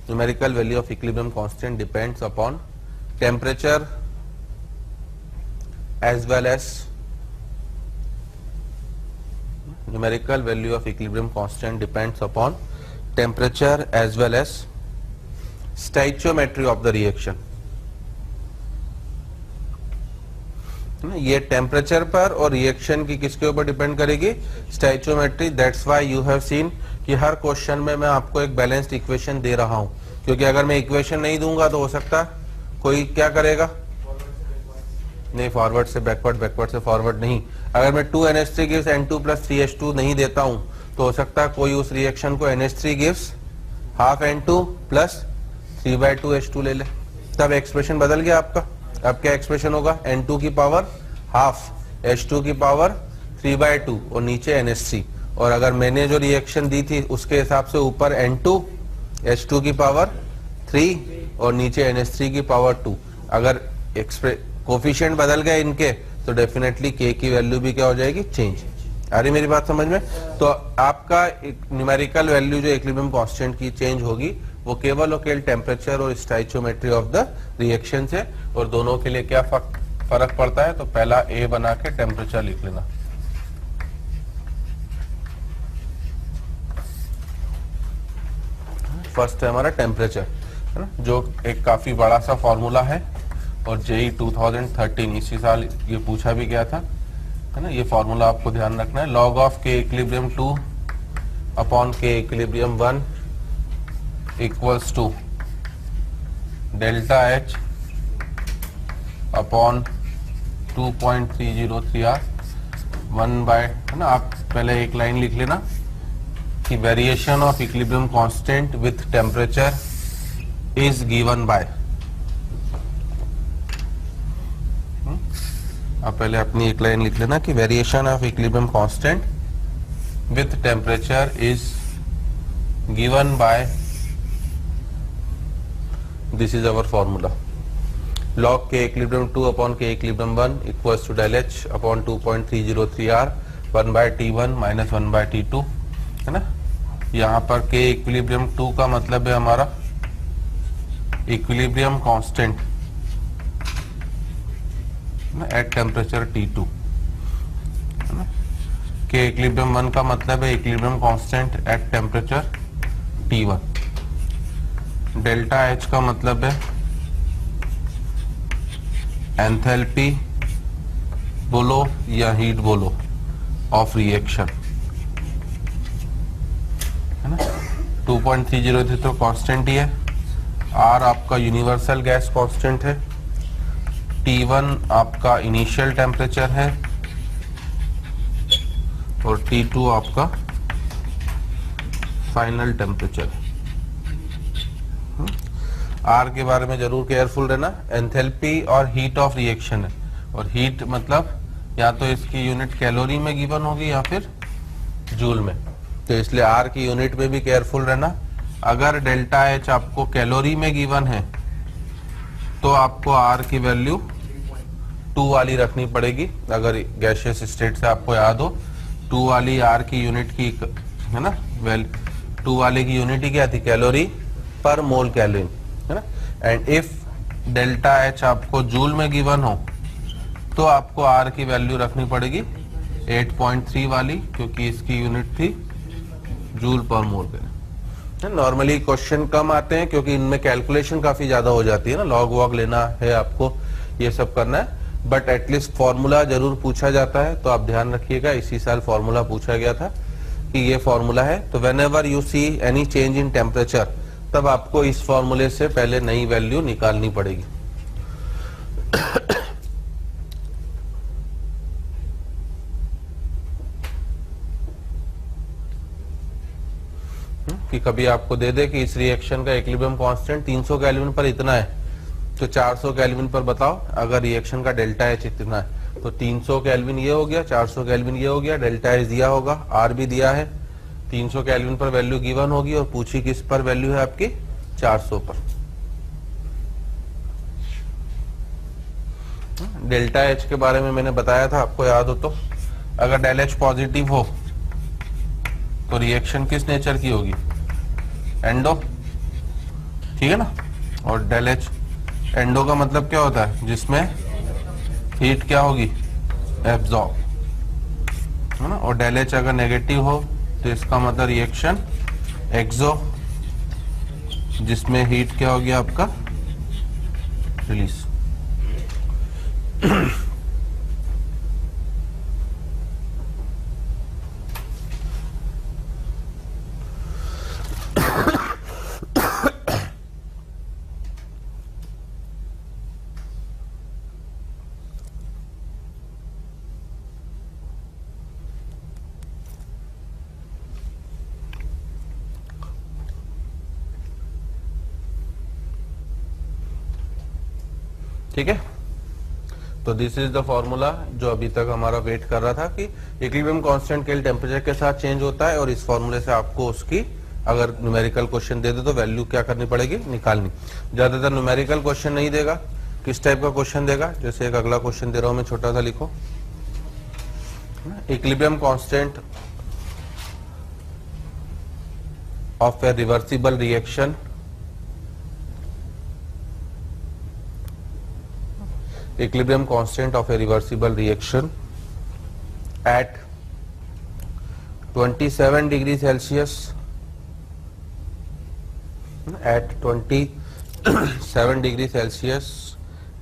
S1: numerical value of equilibrium constant depends upon temperature as well as numerical value of equilibrium constant depends upon temperature as well as stoichiometry of the reaction. ये temperature पर और reaction की किसके ऊपर depend करेगी, stoichiometry. That's why you have seen कि हर question में मैं आपको एक बैलेंस्ड इक्वेशन दे रहा हूं, क्योंकि अगर मैं इक्वेशन नहीं दूंगा तो हो सकता कोई क्या करेगा, नहीं फॉरवर्ड से बैकवर्ड, बैकवर्ड से फॉरवर्ड नहीं। अगर मैं 2NH3 गिव्स N2 + 3H2 नहीं देता हूं तो हो सकता है कोई उस रिएक्शन को NH3 gives half N2 + 3/2H2 ले ले, तब एक्सप्रेशन बदल गया आपका। अब क्या एक्सप्रेशन होगा, N2 की पावर हाफ H2 की पावर 3/2 और नीचे NH3। और अगर मैंने जो रिएक्शन दी थी उसके हिसाब से ऊपर N2 H2 की पावर 3 और नीचे NH3 की पावर 2। अगर कोफिशिएंट बदल गए इनके तो डेफिनेटली K की वैल्यू भी क्या हो जाएगी, चेंज। आ रही मेरी बात समझ में। तो आपका न्यूमेरिकल वैल्यू जो इक्विलिब्रियम कांस्टेंट की चेंज होगी वो केवल और केवल टेम्परेचर और स्टोइचियोमेट्री ऑफ द रिएक्शन से। और दोनों के लिए क्या फर्क पड़ता है, तो पहला A बना के टेम्परेचर लिख लेना। फर्स्ट है हमारा टेम्परेचर, है ना, जो एक काफी बड़ा सा फॉर्मूला है और JEE 2013 इसी साल ये पूछा भी गया था, है ना। ये फॉर्मूला आपको ध्यान रखना है, log of K equilibrium 2 upon K equilibrium 1 equals to delta H upon 2.303R 1 by, है ना। आप पहले एक लाइन लिख लेना कि variation of equilibrium constant with temperature is given by. आप पहले अपनी एक लाइन लिख लेना कि variation of equilibrium constant with temperature is given by, this is our formula, log K equilibrium 2 upon K equilibrium 1 equals to del H upon 2.303R 1/T1 minus 1/T2, है ना। यहाँ पर K इक्विलिब्रियम 2 का मतलब है हमारा equilibrium constant at temperature T2, है ना। K इक्विलिब्रियम 1 का मतलब है equilibrium constant at temperature T1। Delta H का मतलब है एंथैल्पी बोलो या हीट बोलो ऑफ रिएक्शन, है ना। 2.303 तो कांस्टेंट ही है, R आपका यूनिवर्सल गैस कांस्टेंट है, T1 आपका इनिशियल टेम्परेचर है और T2 आपका फाइनल टेम्परेचर है। R के बारे में जरूर केयरफुल रहना, एंथैल्पी और हीट ऑफ रिएक्शन है, और हीट मतलब या तो इसकी यूनिट कैलोरी में गिवन होगी या फिर जूल में, तो इसलिए R की यूनिट में भी केयरफुल रहना। अगर डेल्टा H आपको कैलोरी में गिवन है तो आपको R की वैल्यू 2 वाली रखनी पड़ेगी। अगर गैसियस स्टेट से आपको याद हो 2 वाली R की यूनिट की, है ना, 2 वाले की यूनिट ही क्या थी, कैलोरी पर मोल कैलोरी, है ना। एंड इफ डेल्टा H आपको जूल में गिवन हो तो आपको R की वैल्यू रखनी पड़ेगी 8.3 वाली, क्योंकि इसकी यूनिट थी जूल पर मोल कैलोरी। नॉर्मली क्वेश्चन कम आते हैं क्योंकि इनमें कैलकुलेशन काफी ज्यादा हो जाती है ना, लॉग वॉग लेना है आपको, ये सब करना है, बट एटलीस्ट फॉर्मूला जरूर पूछा जाता है, तो आप ध्यान रखिएगा। इसी साल फॉर्मूला पूछा गया था कि ये फॉर्मूला है, तो whenever you see any change in temperature तब आपको इस फॉर्मूले से पहले नई वैल्यू निकालनी पड़ेगी। कि कभी आपको दे दे कि इस रिएक्शन का इक्विलिब्रियम कांस्टेंट 300 केल्विन पर इतना है, तो 400 केल्विन पर बताओ अगर रिएक्शन का डेल्टा H इतना है, तो 300 केल्विन ये हो गया, 400 केल्विन ये हो गया, डेल्टा H दिया होगा, R भी दिया है, 300 केल्विन पर वैल्यू गिवन होगी और पूछी किस पर वैल्यू है आपकी 400 पर। डेल्टा H के बारे में मैंने बताया था, आपको याद हो तो, अगर डेल H पॉजिटिव हो तो रिएक्शन किस नेचर की होगी, एंडो, ठीक है ना। और डेल H एंडो का मतलब क्या होता है, जिसमें हीट क्या होगी, एब्जॉर्ब, है ना। और डेल H अगर नेगेटिव हो तो इसका मतलब रिएक्शन एक्सो, जिसमें हीट क्या हो गया आपका, रिलीज। ठीक है। तो दिस इज द फॉर्मूला जो अभी तक हमारा वेट कर रहा था कि इक्विलिब्रियम कांस्टेंट के टेम्परेचर के साथ चेंज होता है, और इस फॉर्मूले से आपको उसकी अगर न्यूमेरिकल क्वेश्चन दे दे तो वैल्यू क्या करनी पड़ेगी, निकालनी। ज्यादातर न्यूमेरिकल क्वेश्चन नहीं देगा, किस टाइप का क्वेश्चन देगा, जैसे एक अगला क्वेश्चन दे रहा हूं मैं, छोटा सा लिखो, equilibrium constant of A reversible reaction equilibrium constant of a reversible reaction at 27 degrees Celsius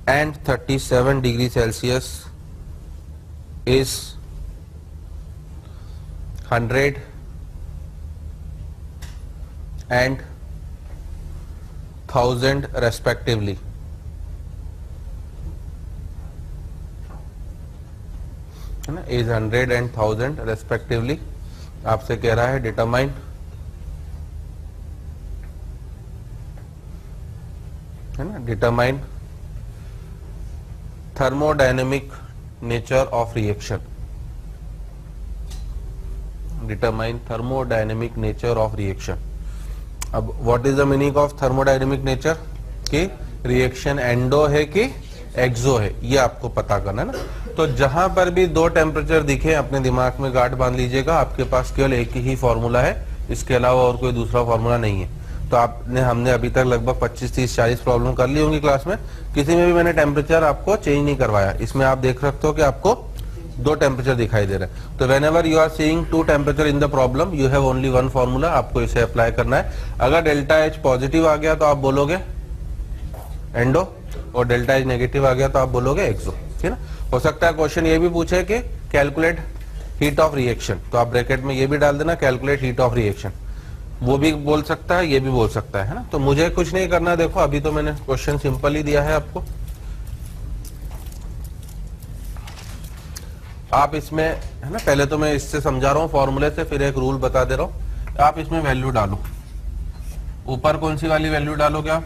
S1: and 37 degrees Celsius is 100 and 1000 respectively. है ना, इज 100 and 1000 रेस्पेक्टिवली। आपसे कह रहा है डिटरमाइन है ना, determine thermodynamic nature of reaction, determine thermodynamic nature of reaction. अब what is the meaning of thermodynamic nature, कि रिएक्शन एंडो है कि एक्सो है, ये आपको पता करना है ना। तो जहां पर भी दो टेम्परेचर दिखे अपने दिमाग में गांठ बांध लीजिएगा, आपके पास केवल एक ही फॉर्मूला है, इसके अलावा और कोई दूसरा फॉर्मूला नहीं है। तो हमने अभी तक लगभग 25, 30, 40 प्रॉब्लम कर ली होंगी क्लास में, किसी में भी मैंने टेम्परेचर आपको चेंज नहीं करवाया। इसमें आप देख सकते हो कि आपको दो टेम्परेचर दिखाई दे रहे हैं। तो whenever you are seeing two temperature in the problem, you have only one formula, आपको इसे अप्लाई करना है। अगर डेल्टा एच पॉजिटिव आ गया तो आप बोलोगे एंडो, और डेल्टा एच नेगेटिव आ गया तो आप बोलोगे एक्सो, ठीक है ना। हो सकता है क्वेश्चन ये भी पूछे कि कैलकुलेट हीट ऑफ रिएक्शन, तो आप ब्रैकेट में ये भी डाल देना कैलकुलेट हीट ऑफ रिएक्शन, वो भी बोल सकता है, ये भी बोल सकता है ना। तो मुझे कुछ नहीं करना, देखो अभी तो मैंने क्वेश्चन सिंपल ही दिया है आपको। आप इसमें है ना, पहले तो मैं इससे समझा रहा हूँ फॉर्मूले से, फिर एक रूल बता दे रहा हूँ। आप इसमें वैल्यू डालो, ऊपर कौन सी वाली वैल्यू डालोगे आप,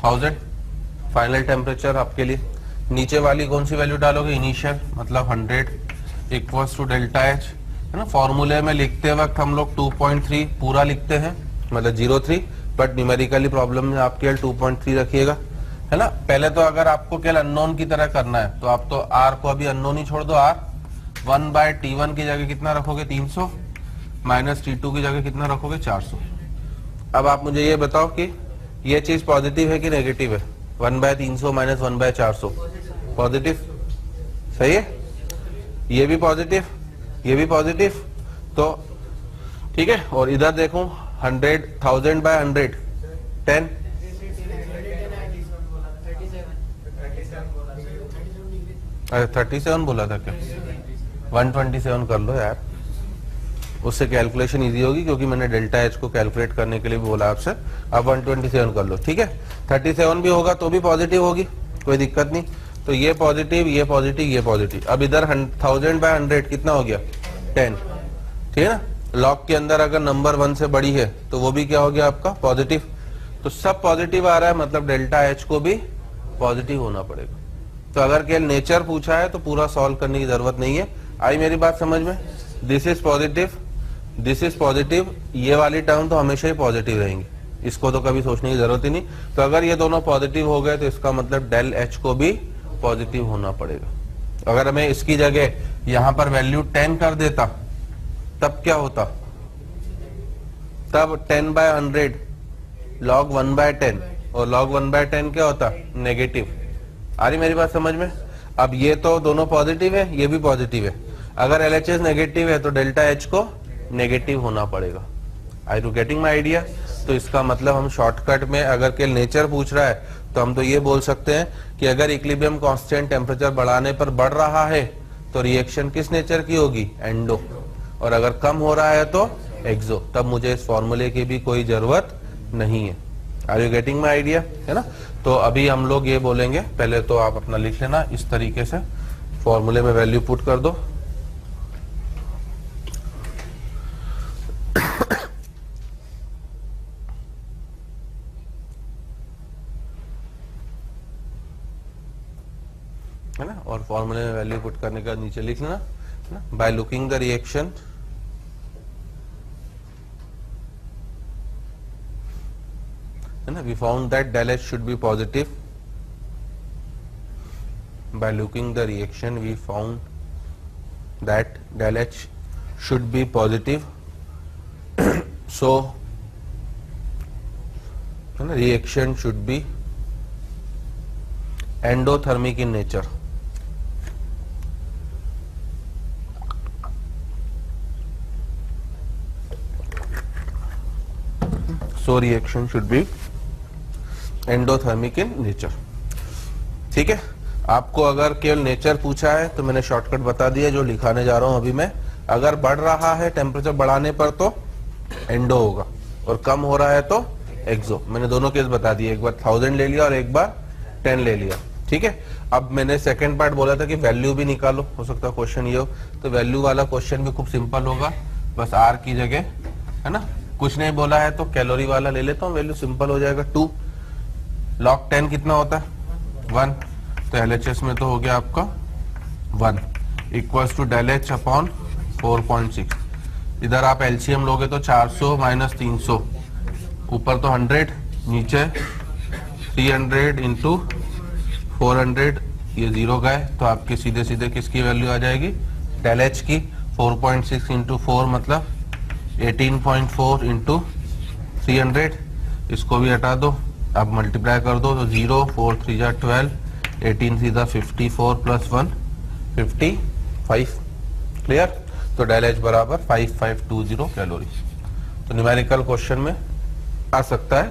S1: 1000 फाइनल टेम्परेचर आपके लिए, नीचे वाली कौन सी वैल्यू डालोगे, इनिशियल मतलब 100 इक्वल्स टू डेल्टा एच, है ना। फॉर्मूले में लिखते वक्त हम लोग 2.3 पूरा लिखते हैं, मतलब 03, बट न्यूमेरिकली प्रॉब्लम में आप केवल 2.3 रखिएगा, है ना। पहले तो अगर आपको केवल अननोन की तरह करना है तो आप तो आर को अभी अननोन ही छोड़ दो, आर 1/T1 की जगह कितना रखोगे 300, माइनस T2 की जगह कितना रखोगे 400। अब आप मुझे ये बताओ कि ये चीज पॉजिटिव है कि नेगेटिव है, 1/300 माइनस 1/400 पॉजिटिव, सही है। ये भी पॉजिटिव, ये भी पॉजिटिव, तो ठीक है। और इधर देखो 1000/100 10, 37 बोला था क्या, 127 कर लो यार, उससे कैलकुलेशन इजी होगी, क्योंकि मैंने डेल्टा एच को कैलकुलेट करने के लिए भी बोला आपसे। अब 127 कर लो, ठीक है। 37 भी होगा तो भी पॉजिटिव होगी, कोई दिक्कत नहीं। तो ये पॉजिटिव, ये पॉजिटिव, ये पॉजिटिव। अब इधर 1000/100 कितना हो गया 10, ठीक है ना। लॉग के अंदर अगर नंबर 1 से बड़ी है तो वो भी क्या हो गया आपका पॉजिटिव। तो सब पॉजिटिव आ रहा है, मतलब डेल्टा एच को भी पॉजिटिव होना पड़ेगा। तो अगर केवल नेचर पूछा है तो पूरा सॉल्व करने की जरूरत नहीं है। आई मेरी बात समझ में, this is positive, this is positive, ये वाली टर्म तो हमेशा ही पॉजिटिव रहेंगी, इसको तो कभी सोचने की जरूरत ही नहीं। तो अगर ये दोनों पॉजिटिव हो गए तो इसका मतलब डेल एच को भी पॉजिटिव होना पड़ेगा। अगर मैं इसकी जगह यहां पर वैल्यू 10 कर देता तब क्या होता, तब 10/100 log 1/10, और log 1/10 क्या होता नेगेटिव। आ रही मेरी बात समझ में। अब ये तो दोनों पॉजिटिव है, ये भी पॉजिटिव है। अगर LHS नेगेटिव है तो डेल्टा एच को नेगेटिव होना पड़ेगा। आई यू गेटिंग माई आइडिया। तो इसका मतलब हम शॉर्टकट में अगर के नेचर पूछ रहा है तो हम तो ये बोल सकते हैं कि अगर इक्विलिब्रियम कांस्टेंट टेम्परेचर बढ़ाने पर बढ़ रहा है तो रिएक्शन किस नेचर की होगी, एंडो, और अगर कम हो रहा है तो एक्सो। तब मुझे इस फॉर्मूले की भी कोई जरूरत नहीं है। Are you getting my idea, है ना। तो अभी हम लोग ये बोलेंगे, पहले तो आप अपना लिख लेना इस तरीके से, फॉर्मूले में वैल्यू पुट कर दो। है ना, और फॉर्मूले में वैल्यू पुट करने का नीचे लिख लेना, है ना, बाय लुकिंग द रिएक्शन है ना, we found that del H should be positive. By looking the reaction we found that del H should be positive. So reaction should be endothermic in nature. So reaction should be endothermic in nature. ठीक है, आपको अगर केवल nature पूछा है तो मैंने shortcut बता दिया जो लिखाने जा रहा हूं अभी मैं। अगर बढ़ रहा है टेम्परेचर बढ़ाने पर तो एंडो होगा और कम हो रहा है तो एक्सो। मैंने दोनों केस बता दिए, एक बार 1000 ले लिया और एक बार 10 ले लिया। ठीक है, अब मैंने सेकंड पार्ट बोला था कि वैल्यू भी निकालो, हो सकता है क्वेश्चन ये हो, तो वैल्यू वाला क्वेश्चन भी खूब सिंपल होगा, बस आर की जगह, है ना, कुछ नहीं बोला है तो कैलोरी वाला ले लेता हूँ, वैल्यू सिंपल हो जाएगा 2 log 10 कितना होता है 1, तो LHS में तो हो गया आपका 1 equals to del H upon 4.6। इधर आप LCM लोगे तो 400 माइनस 300, ऊपर तो 100, नीचे 300 इंटू 400, ये जीरो का है तो आपके सीधे सीधे किसकी वैल्यू आ जाएगी, del H की। 4.6 इंटू 4 मतलब 18.4 इंटू 300, इसको भी हटा दो, अब मल्टीप्लाई कर दो तो 0, 4 3 जा 12, 18 सीधा 54 प्लस 1 55। क्लियर, तो del H बराबर 5520 कैलोरी। तो न्यूमेरिकल क्वेश्चन में आ सकता है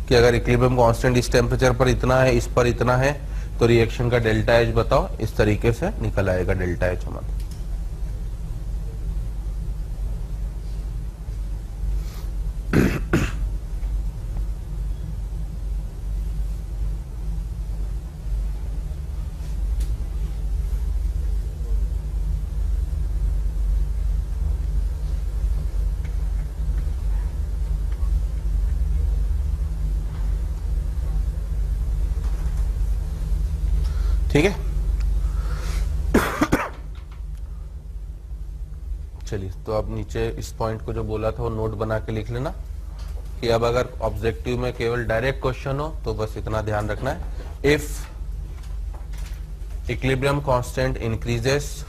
S1: कि अगर इक्विलिब्रियम कांस्टेंट इस टेम्परेचर पर इतना है, इस पर इतना है, तो रिएक्शन का डेल्टा H बताओ, इस तरीके से निकल आएगा डेल्टा H हमारा। ठीक है, चलिए तो अब नीचे इस पॉइंट को जो बोला था वो नोट बना के लिख लेना कि अब अगर ऑब्जेक्टिव में केवल डायरेक्ट क्वेश्चन हो तो बस इतना ध्यान रखना है, if equilibrium constant increases,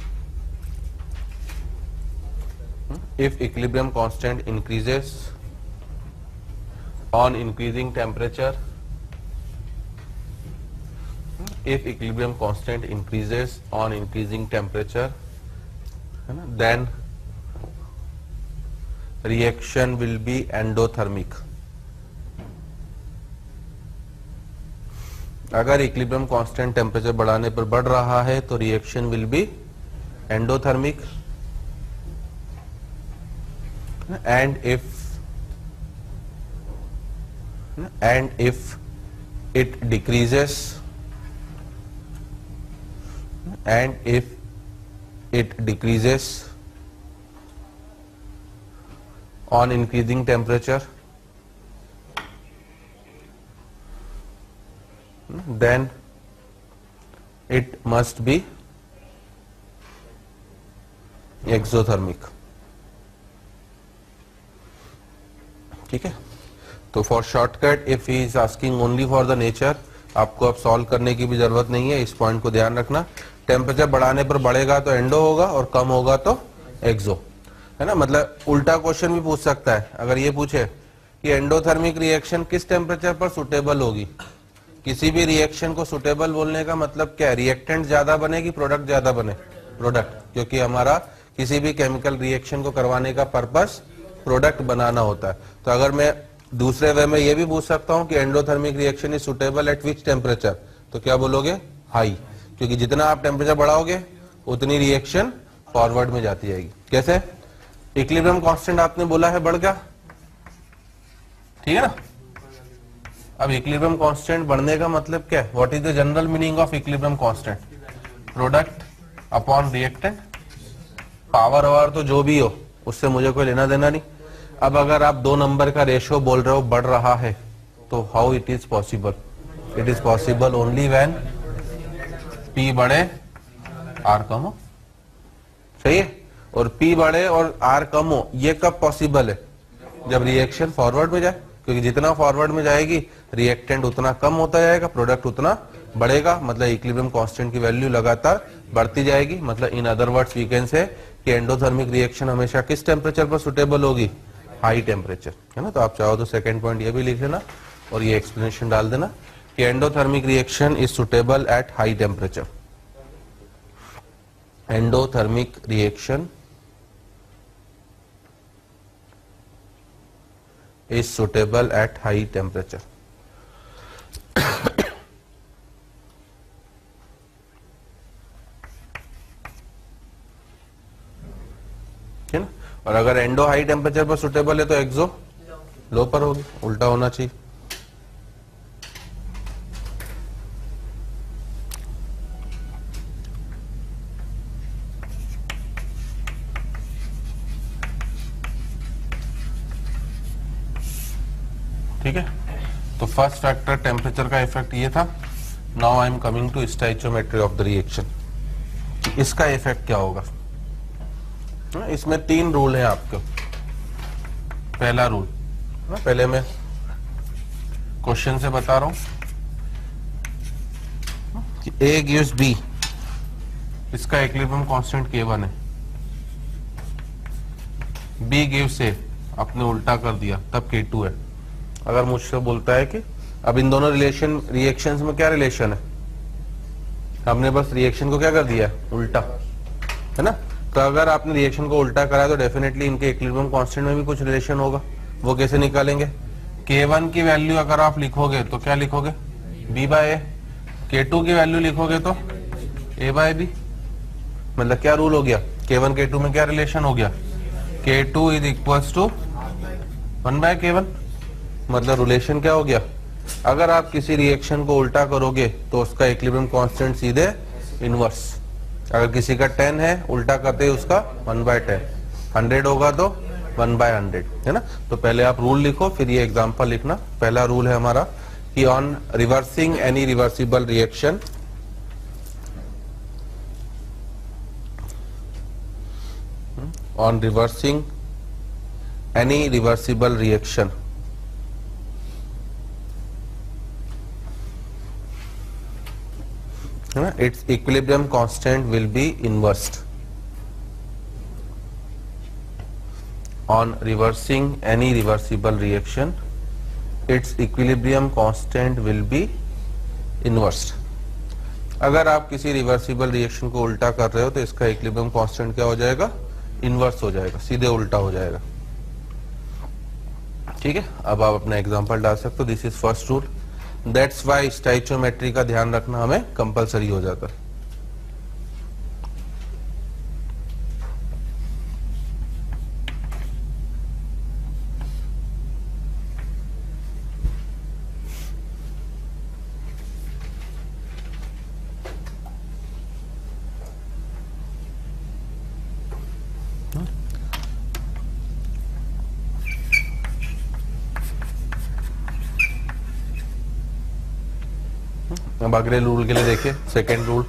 S1: if equilibrium constant increases on increasing temperature, if equilibrium constant increases on increasing temperature, then reaction will be endothermic. अगर इक्विलिब्रियम कांस्टेंट टेम्परेचर बढ़ाने पर बढ़ रहा है तो reaction will be endothermic, and if it decreases on increasing temperature, then it must be exothermic. ठीक है, तो for shortcut if he is asking only for the nature, आपको अब सॉल्व करने की भी जरूरत नहीं है, इस पॉइंट को ध्यान रखना। टेम्परेचर बढ़ाने पर बढ़ेगा तो एंडो होगा और कम होगा तो एक्सो, है ना। मतलब उल्टा क्वेश्चन भी पूछ सकता है, अगर ये पूछे कि एंडोथर्मिक रिएक्शन किस टेम्परेचर पर सुटेबल होगी। किसी भी रिएक्शन को सुटेबल बोलने का मतलब क्या है, रिएक्टेंट ज्यादा बने कि प्रोडक्ट ज्यादा बने, प्रोडक्ट, क्योंकि हमारा किसी भी केमिकल रिएक्शन को करवाने का पर्पस प्रोडक्ट बनाना होता है। तो अगर मैं दूसरे वे में ये भी पूछ सकता हूं कि endothermic reaction is suitable eight which temperature, तो क्या बोलोगे, हाई, क्योंकि जितना आप टेम्परेचर बढ़ाओगे उतनी रिएक्शन फॉरवर्ड में जाती जाएगी। कैसे, इक्विलिब्रियम कांस्टेंट आपने बोला है बढ़ गया, ठीक है ना। अब इक्विलिब्रियम कांस्टेंट बढ़ने का मतलब क्या है, what is the general meaning of equilibrium constant, product upon reactant, power over तो जो भी हो उससे मुझे कोई लेना देना नहीं। अब अगर आप 2 नंबर का रेशियो बोल रहे हो बढ़ रहा है तो how it is possible, it is possible only when P बढ़े आर कम हो, सही है। और पी बढ़े और आर कम हो, ये कब पॉसिबल है? जब रिएक्शन फॉरवर्ड में जाए, क्योंकि जितना फॉरवर्ड में जाएगी रिएक्टेंट उतना कम होता जाएगा, प्रोडक्ट उतना बढ़ेगा, मतलब इक्विलिब्रियम कांस्टेंट की वैल्यू लगातार बढ़ती जाएगी। मतलब in other words we can say कि एंडोथर्मिक रिएक्शन हमेशा किस टेम्परेचर पर सुटेबल होगी? हाई टेम्परेचर, है ना। तो आप चाहो तो सेकंड पॉइंट ये भी लिख लेना और ये एक्सप्लेनेशन डाल देना कि endothermic reaction is suitable at high temperature. Endothermic reaction is suitable at high temperature. है ना। और अगर एंडो हाई टेम्परेचर पर सुटेबल है तो एक्सो लो पर होगी, उल्टा होना चाहिए। ठीक है, तो फर्स्ट फैक्टर टेम्परेचर का इफेक्ट ये था। Now I am coming to stoichiometry of the reaction. इसका इफेक्ट क्या होगा? इसमें 3 रूल है आपके। पहला रूल, पहले मैं क्वेश्चन से बता रहा हूं कि A gives B, इसका इक्विलिब्रियम कांस्टेंट K1 है। B gives A, आपने उल्टा कर दिया तब K2 है। अगर मुझसे बोलता है कि अब इन दोनों रिएक्शंस में क्या रिलेशन है, हमने बस रिएक्शन को क्या कर दिया? उल्टा, है ना। तो अगर आपने रिएक्शन को उल्टा करा तो डेफिनेटली इनके इक्विलिब्रियम कांस्टेंट में भी कुछ रिलेशन होगा। वो कैसे निकालेंगे? K1 की वैल्यू अगर आप लिखोगे तो क्या लिखोगे? B bye A। K2 की वैल्यू लिखोगे तो A बाय B। मतलब क्या रूल हो गया? K1 K2 में क्या रिलेशन हो गया? K2 is equals to 1 bye K1। मतलब रिलेशन क्या हो गया? अगर आप किसी रिएक्शन को उल्टा करोगे तो उसका इक्विलिब्रियम कांस्टेंट सीधे इनवर्स। अगर किसी का 10 है, उल्टा करते ही उसका 1 बाय 10। 100 होगा तो 1 बाय 100, है ना। तो पहले आप रूल लिखो, फिर ये एग्जांपल लिखना। पहला रूल है हमारा कि on reversing any reversible reaction, on reversing any reversible reaction, its equilibrium constant will be inversed. On reversing any reversible reaction, its equilibrium constant will be inversed. अगर आप किसी रिवर्सिबल रिएक्शन को उल्टा कर रहे हो तो इसका इक्विलिब्रियम कांस्टेंट क्या हो जाएगा? इनवर्स हो जाएगा, सीधे उल्टा हो जाएगा। ठीक है, अब आप अपना एग्जांपल डाल सकते हो। This is first rule. That's why stoichiometry का ध्यान रखना हमें कंपलसरी हो जाता है। अब अगले रूल के लिए देखिए, सेकेंड रूल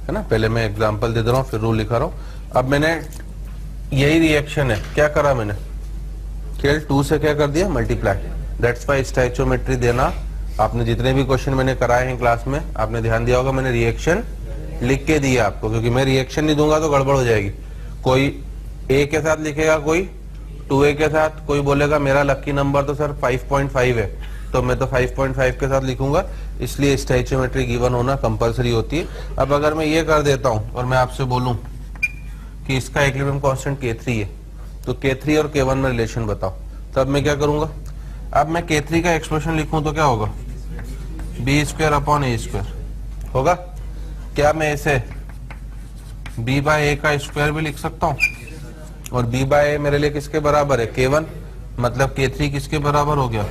S1: है ना। पहले मैं एग्जांपल दे दे रहा हूँ, फिर रूल लिखा रहा हूँ। अब मैंने यही रिएक्शन है, क्या करा मैंने? केवल 2 से क्या कर दिया? मल्टीप्लाई। दैट्स वाई स्टोइचियोमेट्री देना, आपने जितने भी क्वेश्चन मैंने कराए हैं क्लास में, आपने ध्यान दिया होगा मैंने रिएक्शन लिख के दिया आपको, क्योंकि मैं रिएक्शन नहीं दूंगा तो गड़बड़ हो जाएगी। कोई A के साथ लिखेगा, कोई 2A के साथ, कोई बोलेगा मेरा लकी नंबर तो सर 5.5 है, तो मैं तो 5.5 के साथ लिखूंगा। इसलिए स्टोइचियोमेट्री गिवन होना कंपलसरी होती है। अब अगर मैं ये कर देता हूं और मैं आपसे बोलूं कि इसका इक्विलिब्रियम कांस्टेंट K3 है, तो K3 और K1 में रिलेशन बताओ, तब मैं क्या करूंगा? अब मैं K3 का एक्सप्रेशन लिखूं तो क्या होगा? B² अपॉन A² होगा। क्या मैं इसे B बाय A का स्क्वायर भी लिख सकता हूं? और B बाय A मेरे लिए किसके बराबर है? K1। मतलब K3 किसके बराबर हो गया?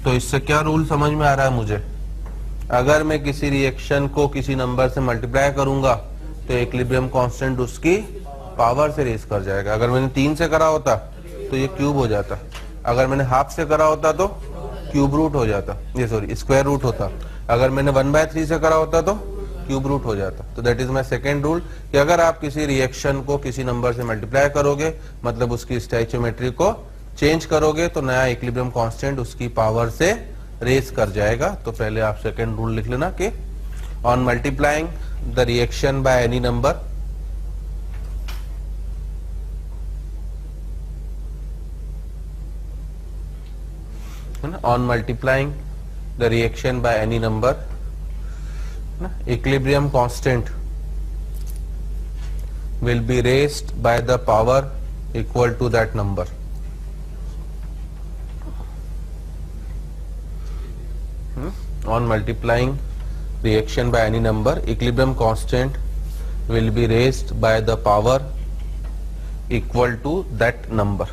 S1: तो इससे क्या रूल समझ में आ रहा है मुझे? अगर मैं किसी रिएक्शन को किसी नंबर से मल्टीप्लाई करूंगा तो इक्विलिब्रियम कांस्टेंट उसकी पावर से रेस कर जाएगा। अगर मैंने 3 से करा होता तो ये क्यूब हो जाता, अगर मैंने हाफ से करा होता तो क्यूब रूट हो जाता, ये सॉरी स्क्वायर रूट होता। अगर मैंने 1/3 से करा होता तो क्यूब रूट हो जाता। तो that is my second rule कि अगर आप किसी रिएक्शन को किसी नंबर से मल्टीप्लाई करोगे, मतलब उसकी स्टोइचियोमेट्री को चेंज करोगे, तो नया इक्विलिब्रियम कांस्टेंट उसकी पावर से रेस कर जाएगा। तो पहले आप सेकेंड रूल लिख लेना कि on multiplying the reaction by any number, on multiplying the reaction by any number, equilibrium constant will be raised by the power equal to that number. On multiplying reaction by any number, equilibrium constant will be raised by the power equal to that number.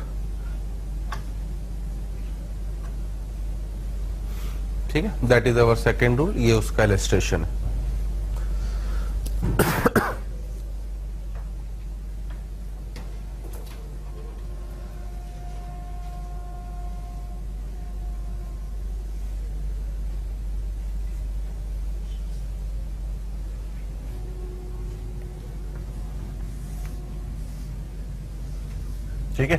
S1: ठीक है, that is our second rule. ये उसका illustration है। ठीक है,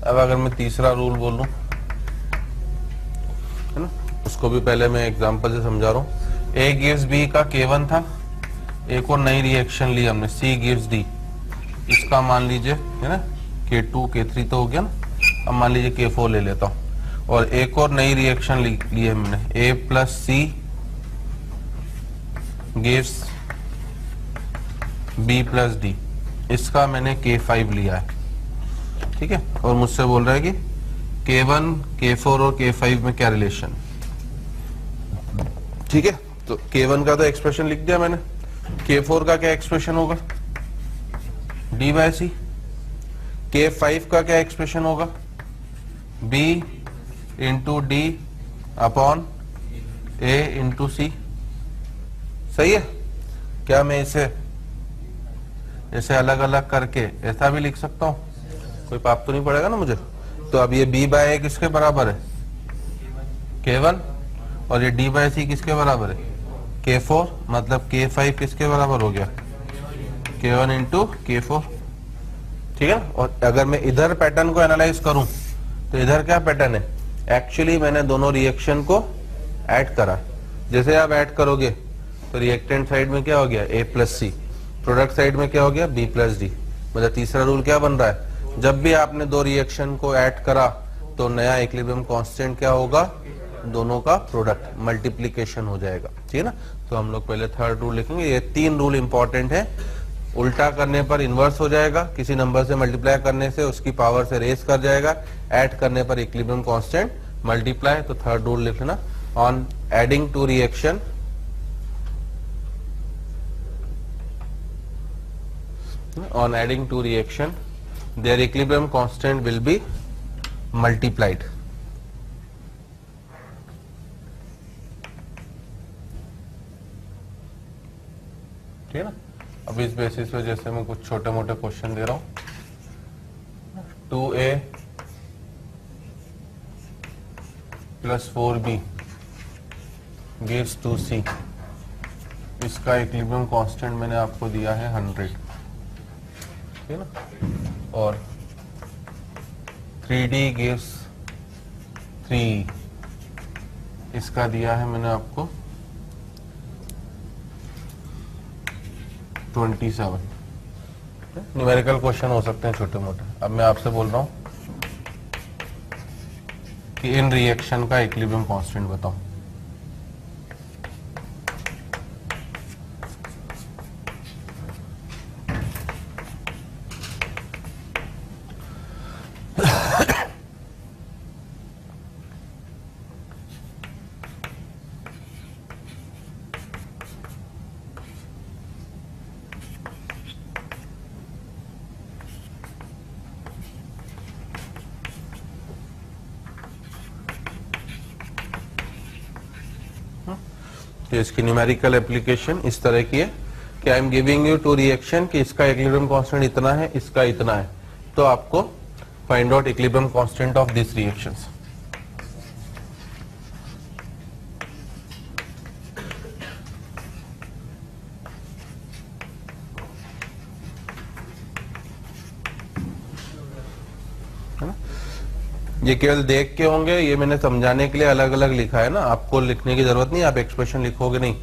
S1: अब अगर मैं तीसरा रूल बोलूं, है ना, उसको भी पहले मैं एग्जांपल से समझा रहा हूँ। A gives B का K1 था, एक और नई रिएक्शन ली हमने C gives D, इसका मान लीजिए, है ना, K2 K3 तो हो गया ना, अब मान लीजिए K4 ले लेता हूँ, और एक और नई रिएक्शन ली है हमने A plus C gives B plus D, इसका मैंने K5 लिया है। ठीक है, और मुझसे बोल रहा है कि K1 K4 और K5 में क्या रिलेशन। ठीक है, तो K1 का तो एक्सप्रेशन लिख दिया मैंने, K4 का क्या एक्सप्रेशन होगा, D बाय C, K5 का क्या एक्सप्रेशन होगा, B into D upon A into C। सही है, क्या मैं इसे ऐसे अलग अलग करके ऐसा भी लिख सकता हूं, कोई पाप तो नहीं पड़ेगा ना मुझे। तो अब ये B बाय A किसके बराबर है, K1, और ये D बाय C किसके बराबर है, K4, मतलब K5 किसके बराबर हो गया, K1 इंटू K4। ठीक है, और अगर मैं इधर पैटर्न को एनालाइज करूं तो इधर क्या पैटर्न है, एक्चुअली मैंने दोनों रिएक्शन को ऐड करा। जैसे आप ऐड करोगे तो रिएक्टेंट साइड में क्या हो गया, A plus C, product side में क्या हो गया, B प्लस D। मतलब तीसरा रूल क्या बन रहा है, जब भी आपने दो रिएक्शन को ऐड करा तो नया इक्विलिब्रियम कांस्टेंट क्या होगा, दोनों का प्रोडक्ट, मल्टीप्लिकेशन हो जाएगा। ठीक है ना। तो हम लोग पहले थर्ड रूल लिखेंगे। ये तीन रूल इंपॉर्टेंट है। उल्टा करने पर इनवर्स हो जाएगा, किसी नंबर से मल्टीप्लाई करने से उसकी पावर से रेस कर जाएगा, ऐड करने पर इक्विलिब्रियम कांस्टेंट मल्टीप्लाई। तो थर्ड रूल लिखना, on adding to reaction on adding to reaction their equilibrium constant will be multiplied. ठीक है ना। अब इस बेसिस पे जैसे मैं कुछ छोटे मोटे क्वेश्चन दे रहा हूं, 2a plus 4b gives 2c, इसका इक्विलिब्रियम कांस्टेंट मैंने आपको दिया है 100, ठीक है ना। और 3d gives 3, इसका दिया है मैंने आपको 27। न्यूमेरिकल क्वेश्चन हो सकते हैं छोटे मोटे। अब मैं आपसे बोल रहा हूं कि इन रिएक्शन का इक्विलिब्रियम कांस्टेंट बताओ। तो इसकी न्यूमेरिकल एप्लीकेशन इस तरह की है कि I am giving you two reaction कि इसका इक्विलिब्रियम कांस्टेंट इतना है, इसका इतना है, तो आपको find out equilibrium constant of this reactions. ये केवल देख के होंगे, ये मैंने समझाने के लिए अलग अलग लिखा है ना, आपको लिखने की जरूरत नहीं, आप एक्सप्रेशन लिखोगे नहीं,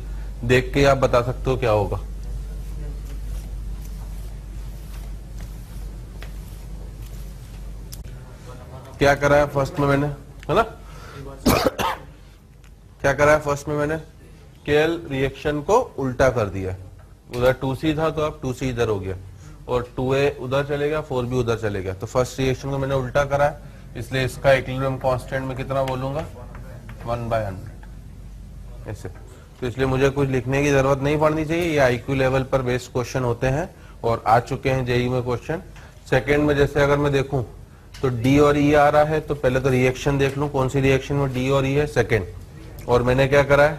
S1: देख के आप बता सकते हो क्या होगा। क्या करा है फर्स्ट में मैंने, है ना क्या करा है फर्स्ट में मैंने, केवल रिएक्शन को उल्टा कर दिया। उधर 2C था तो अब 2C इधर हो गया, और 2A उधर चले गया, 4B उधर चले गया। तो फर्स्ट रिएक्शन को मैंने उल्टा करा है, इसलिए इसका इक्विलिब्रियम कांस्टेंट में कितना बोलूंगा, 1/100 ऐसे। तो इसलिए मुझे कुछ लिखने की जरूरत नहीं पड़नी चाहिए, ये IQ लेवल पर बेस्ड क्वेश्चन होते हैं और आ चुके हैं जेईई में क्वेश्चन। सेकेंड में जैसे अगर मैं देखूं तो D और E आ रहा है, तो पहले तो रिएक्शन देख लूं, कौन सी रिएक्शन में D और E है, सेकेंड। और मैंने क्या करा है,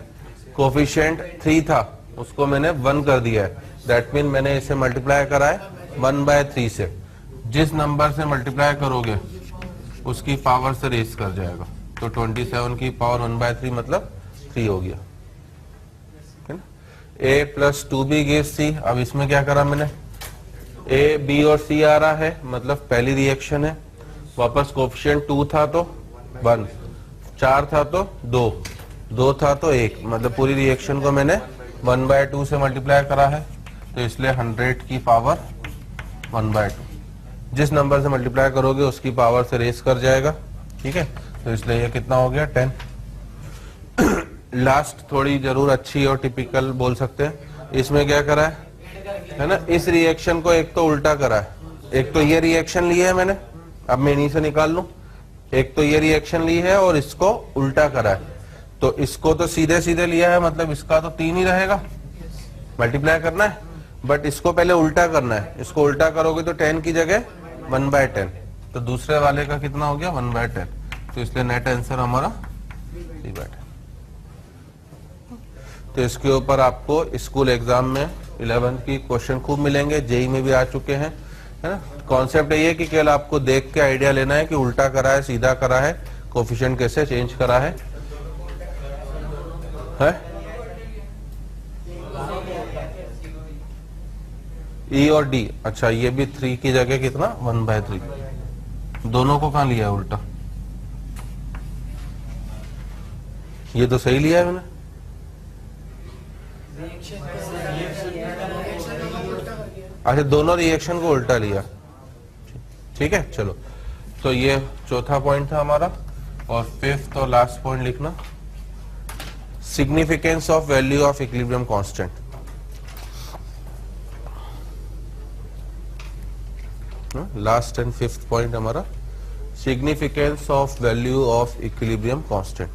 S1: कोफिशिएंट 3 था उसको मैंने 1 कर दिया है, दैट मीन मैंने इसे मल्टीप्लाई करा है 1/3 से। जिस नंबर से मल्टीप्लाई करोगे उसकी पावर से रेस कर जाएगा, तो 27 की पावर 1/3 मतलब 3 हो गया, है ना। A + 2B gives C। अब इसमें क्या करा मैंने, A, B और C आ रहा है, मतलब पहली रिएक्शन है। वापस कोफिशिएंट 2 था तो 1, 4 था तो 2, 2 था तो 1, मतलब पूरी रिएक्शन को मैंने 1/2 से मल्टीप्लाई करा है, तो इसलिए 100 की पावर 1/2। जिस नंबर से मल्टीप्लाई करोगे उसकी पावर से रेस कर जाएगा, ठीक है। तो इसलिए ये कितना हो गया, 10। लास्ट थोड़ी जरूर अच्छी और टिपिकल बोल सकते हैं। इसमें क्या करा है ना, इस रिएक्शन को एक तो उल्टा करा है, एक तो ये रिएक्शन ली है मैंने, अब मैं इन्हीं से निकाल लूं, एक तो ये रिएक्शन ली है और इसको उल्टा करा है। तो इसको तो सीधे सीधे लिया है, मतलब इसका तो 3 ही रहेगा, मल्टीप्लाई करना है, बट इसको पहले उल्टा करना है। इसको उल्टा करोगे तो 10 की जगह 1/10, तो दूसरे वाले का कितना हो गया, 1/10। तो इसलिए नेट आंसर हमारा 3/10। तो इसके ऊपर आपको स्कूल एग्जाम में 11 की क्वेश्चन खूब मिलेंगे, जेईई में भी आ चुके हैं, है ना। कॉन्सेप्ट ये है कि केवल आपको देख के आइडिया लेना है कि उल्टा करा है, सीधा करा है, कोफिशिएंट कैसे चेंज करा है। E और D, अच्छा ये भी 3 की जगह कितना, 1/3। दोनों को कहां लिया है उल्टा, ये तो सही लिया है मैंने। अच्छा, दोनों रिएक्शन को उल्टा लिया, ठीक है। चलो, तो ये चौथा पॉइंट था हमारा। और फिफ्थ और लास्ट पॉइंट लिखना, significance of value of equilibrium constant. Last and fifth point हमारा, significance of value of equilibrium constant.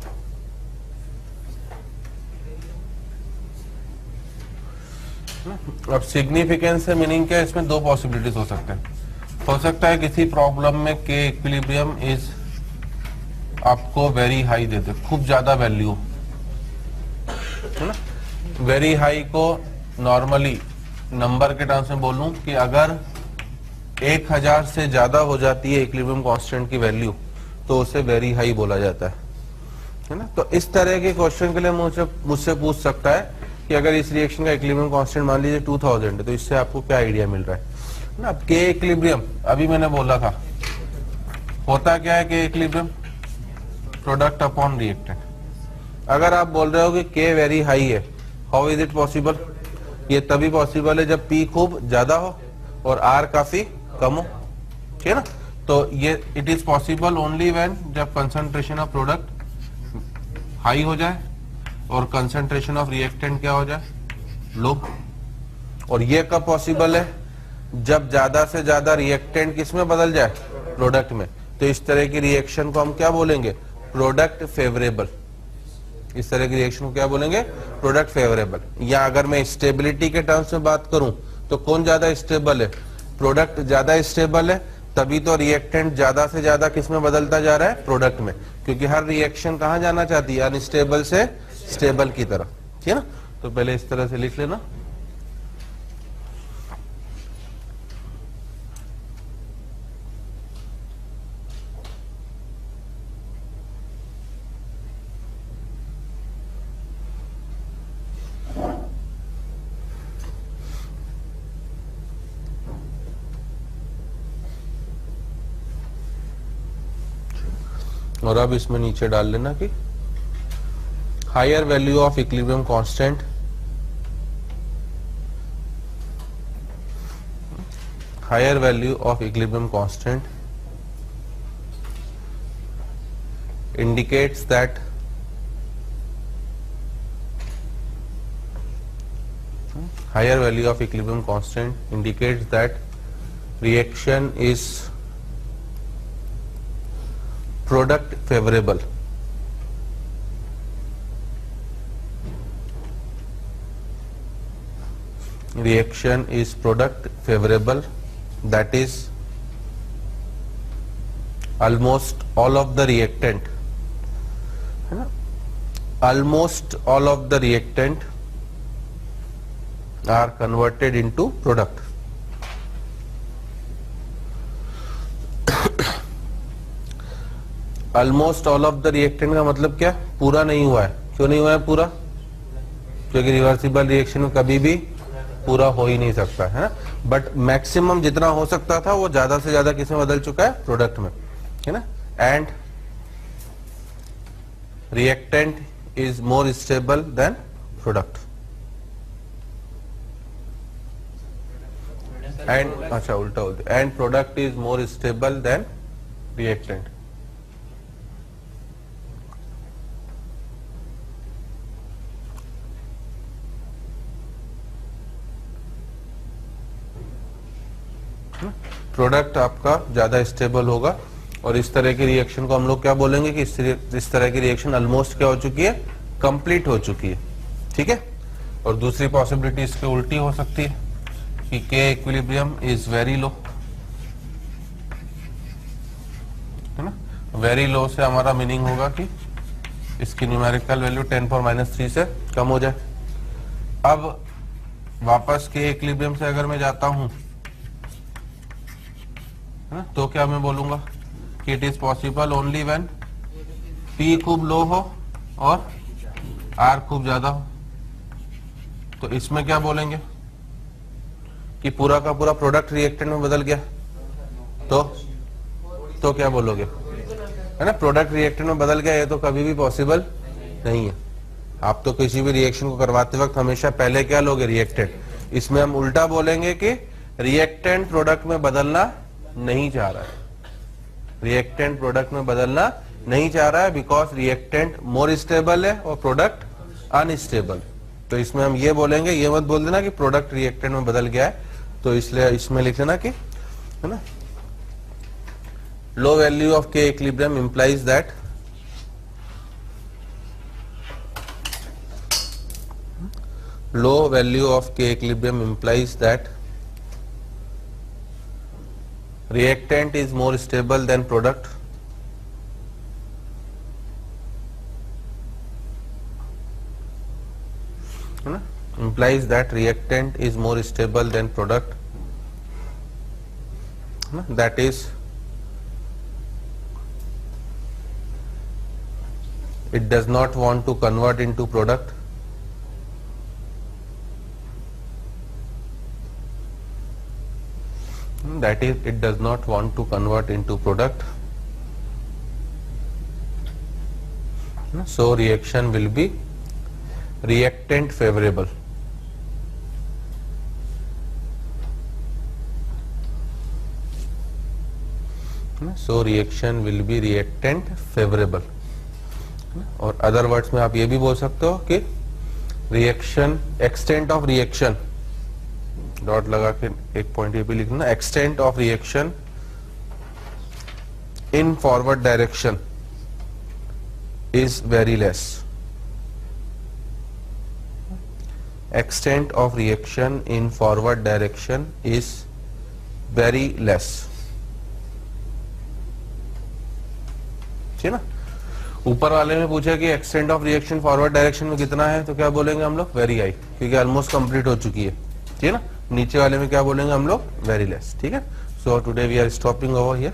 S1: अब सिग्निफिकेंस से मीनिंग क्या है, इसमें दो पॉसिबिलिटीज हो सकते हैं। हो सकता है किसी प्रॉब्लम में के इक्विलिब्रियम इज आपको वेरी हाई दे दे, खूब ज्यादा वैल्यू, है ना। वेरी हाई को नॉर्मली नंबर के टर्म्स में बोलूं कि अगर 1000 से ज्यादा हो जाती है इक्विलिब्रियम कांस्टेंट की वैल्यू, तो उसे वेरी हाई बोला जाता है ना। तो इस तरह के क्वेश्चन के लिए मुझसे पूछ सकता है कि अगर इस रिएक्शन का इक्विलिब्रियम कांस्टेंट मान लीजिए 2000 है, तो इससे आपको क्या आइडिया मिल रहा है ना। अब के इक्विलिब्रियम, अभी मैंने बोला था, होता क्या है के इक्विलिब्रियम, प्रोडक्ट अपॉन रिएक्टेंट। अगर आप बोल रहे हो कि के वेरी हाई है, हाउ इज इट पॉसिबल, ये तभी पॉसिबल है जब पी खूब ज्यादा हो और आर काफी कम हो, ठीक है ना। तो ये it is possible only when जब कंसंट्रेशन ऑफ प्रोडक्ट हाई हो जाए और कंसंट्रेशन ऑफ रिएक्टेंट क्या हो जाए, लो। और ये कब पॉसिबल है, जब ज्यादा से ज्यादा रिएक्टेंट किस में बदल जाए, प्रोडक्ट में। तो इस तरह की रिएक्शन को हम क्या बोलेंगे, प्रोडक्ट फेवरेबल। इस तरह की रिएक्शन को क्या बोलेंगे, प्रोडक्ट फेवरेबल। या अगर मैं स्टेबिलिटी के टर्म्स में बात करूं तो कौन ज्यादा स्टेबल है, प्रोडक्ट ज्यादा स्टेबल है, तभी तो रिएक्टेंट ज्यादा से ज्यादा किस में बदलता जा रहा है, प्रोडक्ट में। क्योंकि हर रिएक्शन कहां जाना चाहती है, अनस्टेबल से स्टेबल की तरफ, ठीक है ना। तो पहले इस तरह से लिख लेना। और अब इसमें नीचे डाल लेना कि higher value of equilibrium constant higher value of equilibrium constant indicates that higher value of equilibrium constant indicates that reaction is product favorable. Reaction is product favorable, that is almost all of the reactant, है ना, almost all of the reactant are converted into product. almost all of the reactant का मतलब क्या? पूरा नहीं हुआ है. क्यों नहीं हुआ है पूरा? क्योंकि रिवर्सिबल रिएक्शन में कभी भी पूरा हो ही नहीं सकता है ना. बट मैक्सिमम जितना हो सकता था वो ज्यादा से ज्यादा किसमें बदल चुका है? प्रोडक्ट में, है ना. And reactant is more stable then product. And अच्छा उल्टा होता है. And product is more stable then reactant. Product आपका ज्यादा स्टेबल होगा. और इस तरह की रिएक्शन को हम लोग क्या बोलेंगे कि इस तरह की रिएक्शन ऑलमोस्ट क्या हो चुकी है? कंप्लीट हो चुकी है. ठीक है. और दूसरी पॉसिबिलिटी इसके उल्टी हो सकती है कि के इक्विलिब्रियम इज वेरी लो, है ना. वेरी लो से हमारा मीनिंग होगा कि इसकी न्यूमेरिकल वैल्यू 10⁻³ से कम हो जाए. अब वापस के इक्विलिब्रियम से अगर मैं जाता हूं, तो क्या मैं बोलूंगा कि it is possible only when P खूब लो हो और R खूब ज्यादा हो. तो इसमें क्या बोलेंगे कि पूरा का पूरा प्रोडक्ट रिएक्टेंट में बदल गया. तो क्या बोलोगे? है ना, प्रोडक्ट रिएक्टेंट में बदल गया. ये तो कभी भी पॉसिबल नहीं है. आप तो किसी भी रिएक्शन को करवाते वक्त हमेशा पहले क्या लोगे? रिएक्टेंट. इसमें हम उल्टा बोलेंगे कि रिएक्टेंट प्रोडक्ट में बदलना नहीं चाह रहा है. रिएक्टेंट प्रोडक्ट में बदलना नहीं चाह रहा है बिकॉज रिएक्टेंट मोर स्टेबल है और प्रोडक्ट अनस्टेबल. तो इसमें हम ये बोलेंगे, ये मत बोल देना कि प्रोडक्ट रिएक्टेंट में बदल गया है. तो इसलिए इसमें लिख लेना कि, है ना, low value of K equilibrium implies that low value of K equilibrium implies that reactant is more stable than product. Implies that reactant is more stable than product. That is, it does not want to convert into product. That is, it does not want to convert into product. So reaction will be reactant favorable. So reaction will be reactant favorable. और other words में आप ये भी बोल सकते हो कि reaction, extent of reaction, dot लगा के एक पॉइंट ये भी लिखना, extent of reaction in forward direction is very less. Extent of reaction in forward direction is very less. ठीक है ना. ऊपर वाले में पूछा कि extent of reaction forward direction में कितना है, तो क्या बोलेंगे हम लोग? वेरी हाई, क्योंकि ऑलमोस्ट कंप्लीट हो चुकी है. ठीक है ना. नीचे वाले में क्या बोलेंगे हम लोग? Very less. ठीक है. So today we are stopping over here.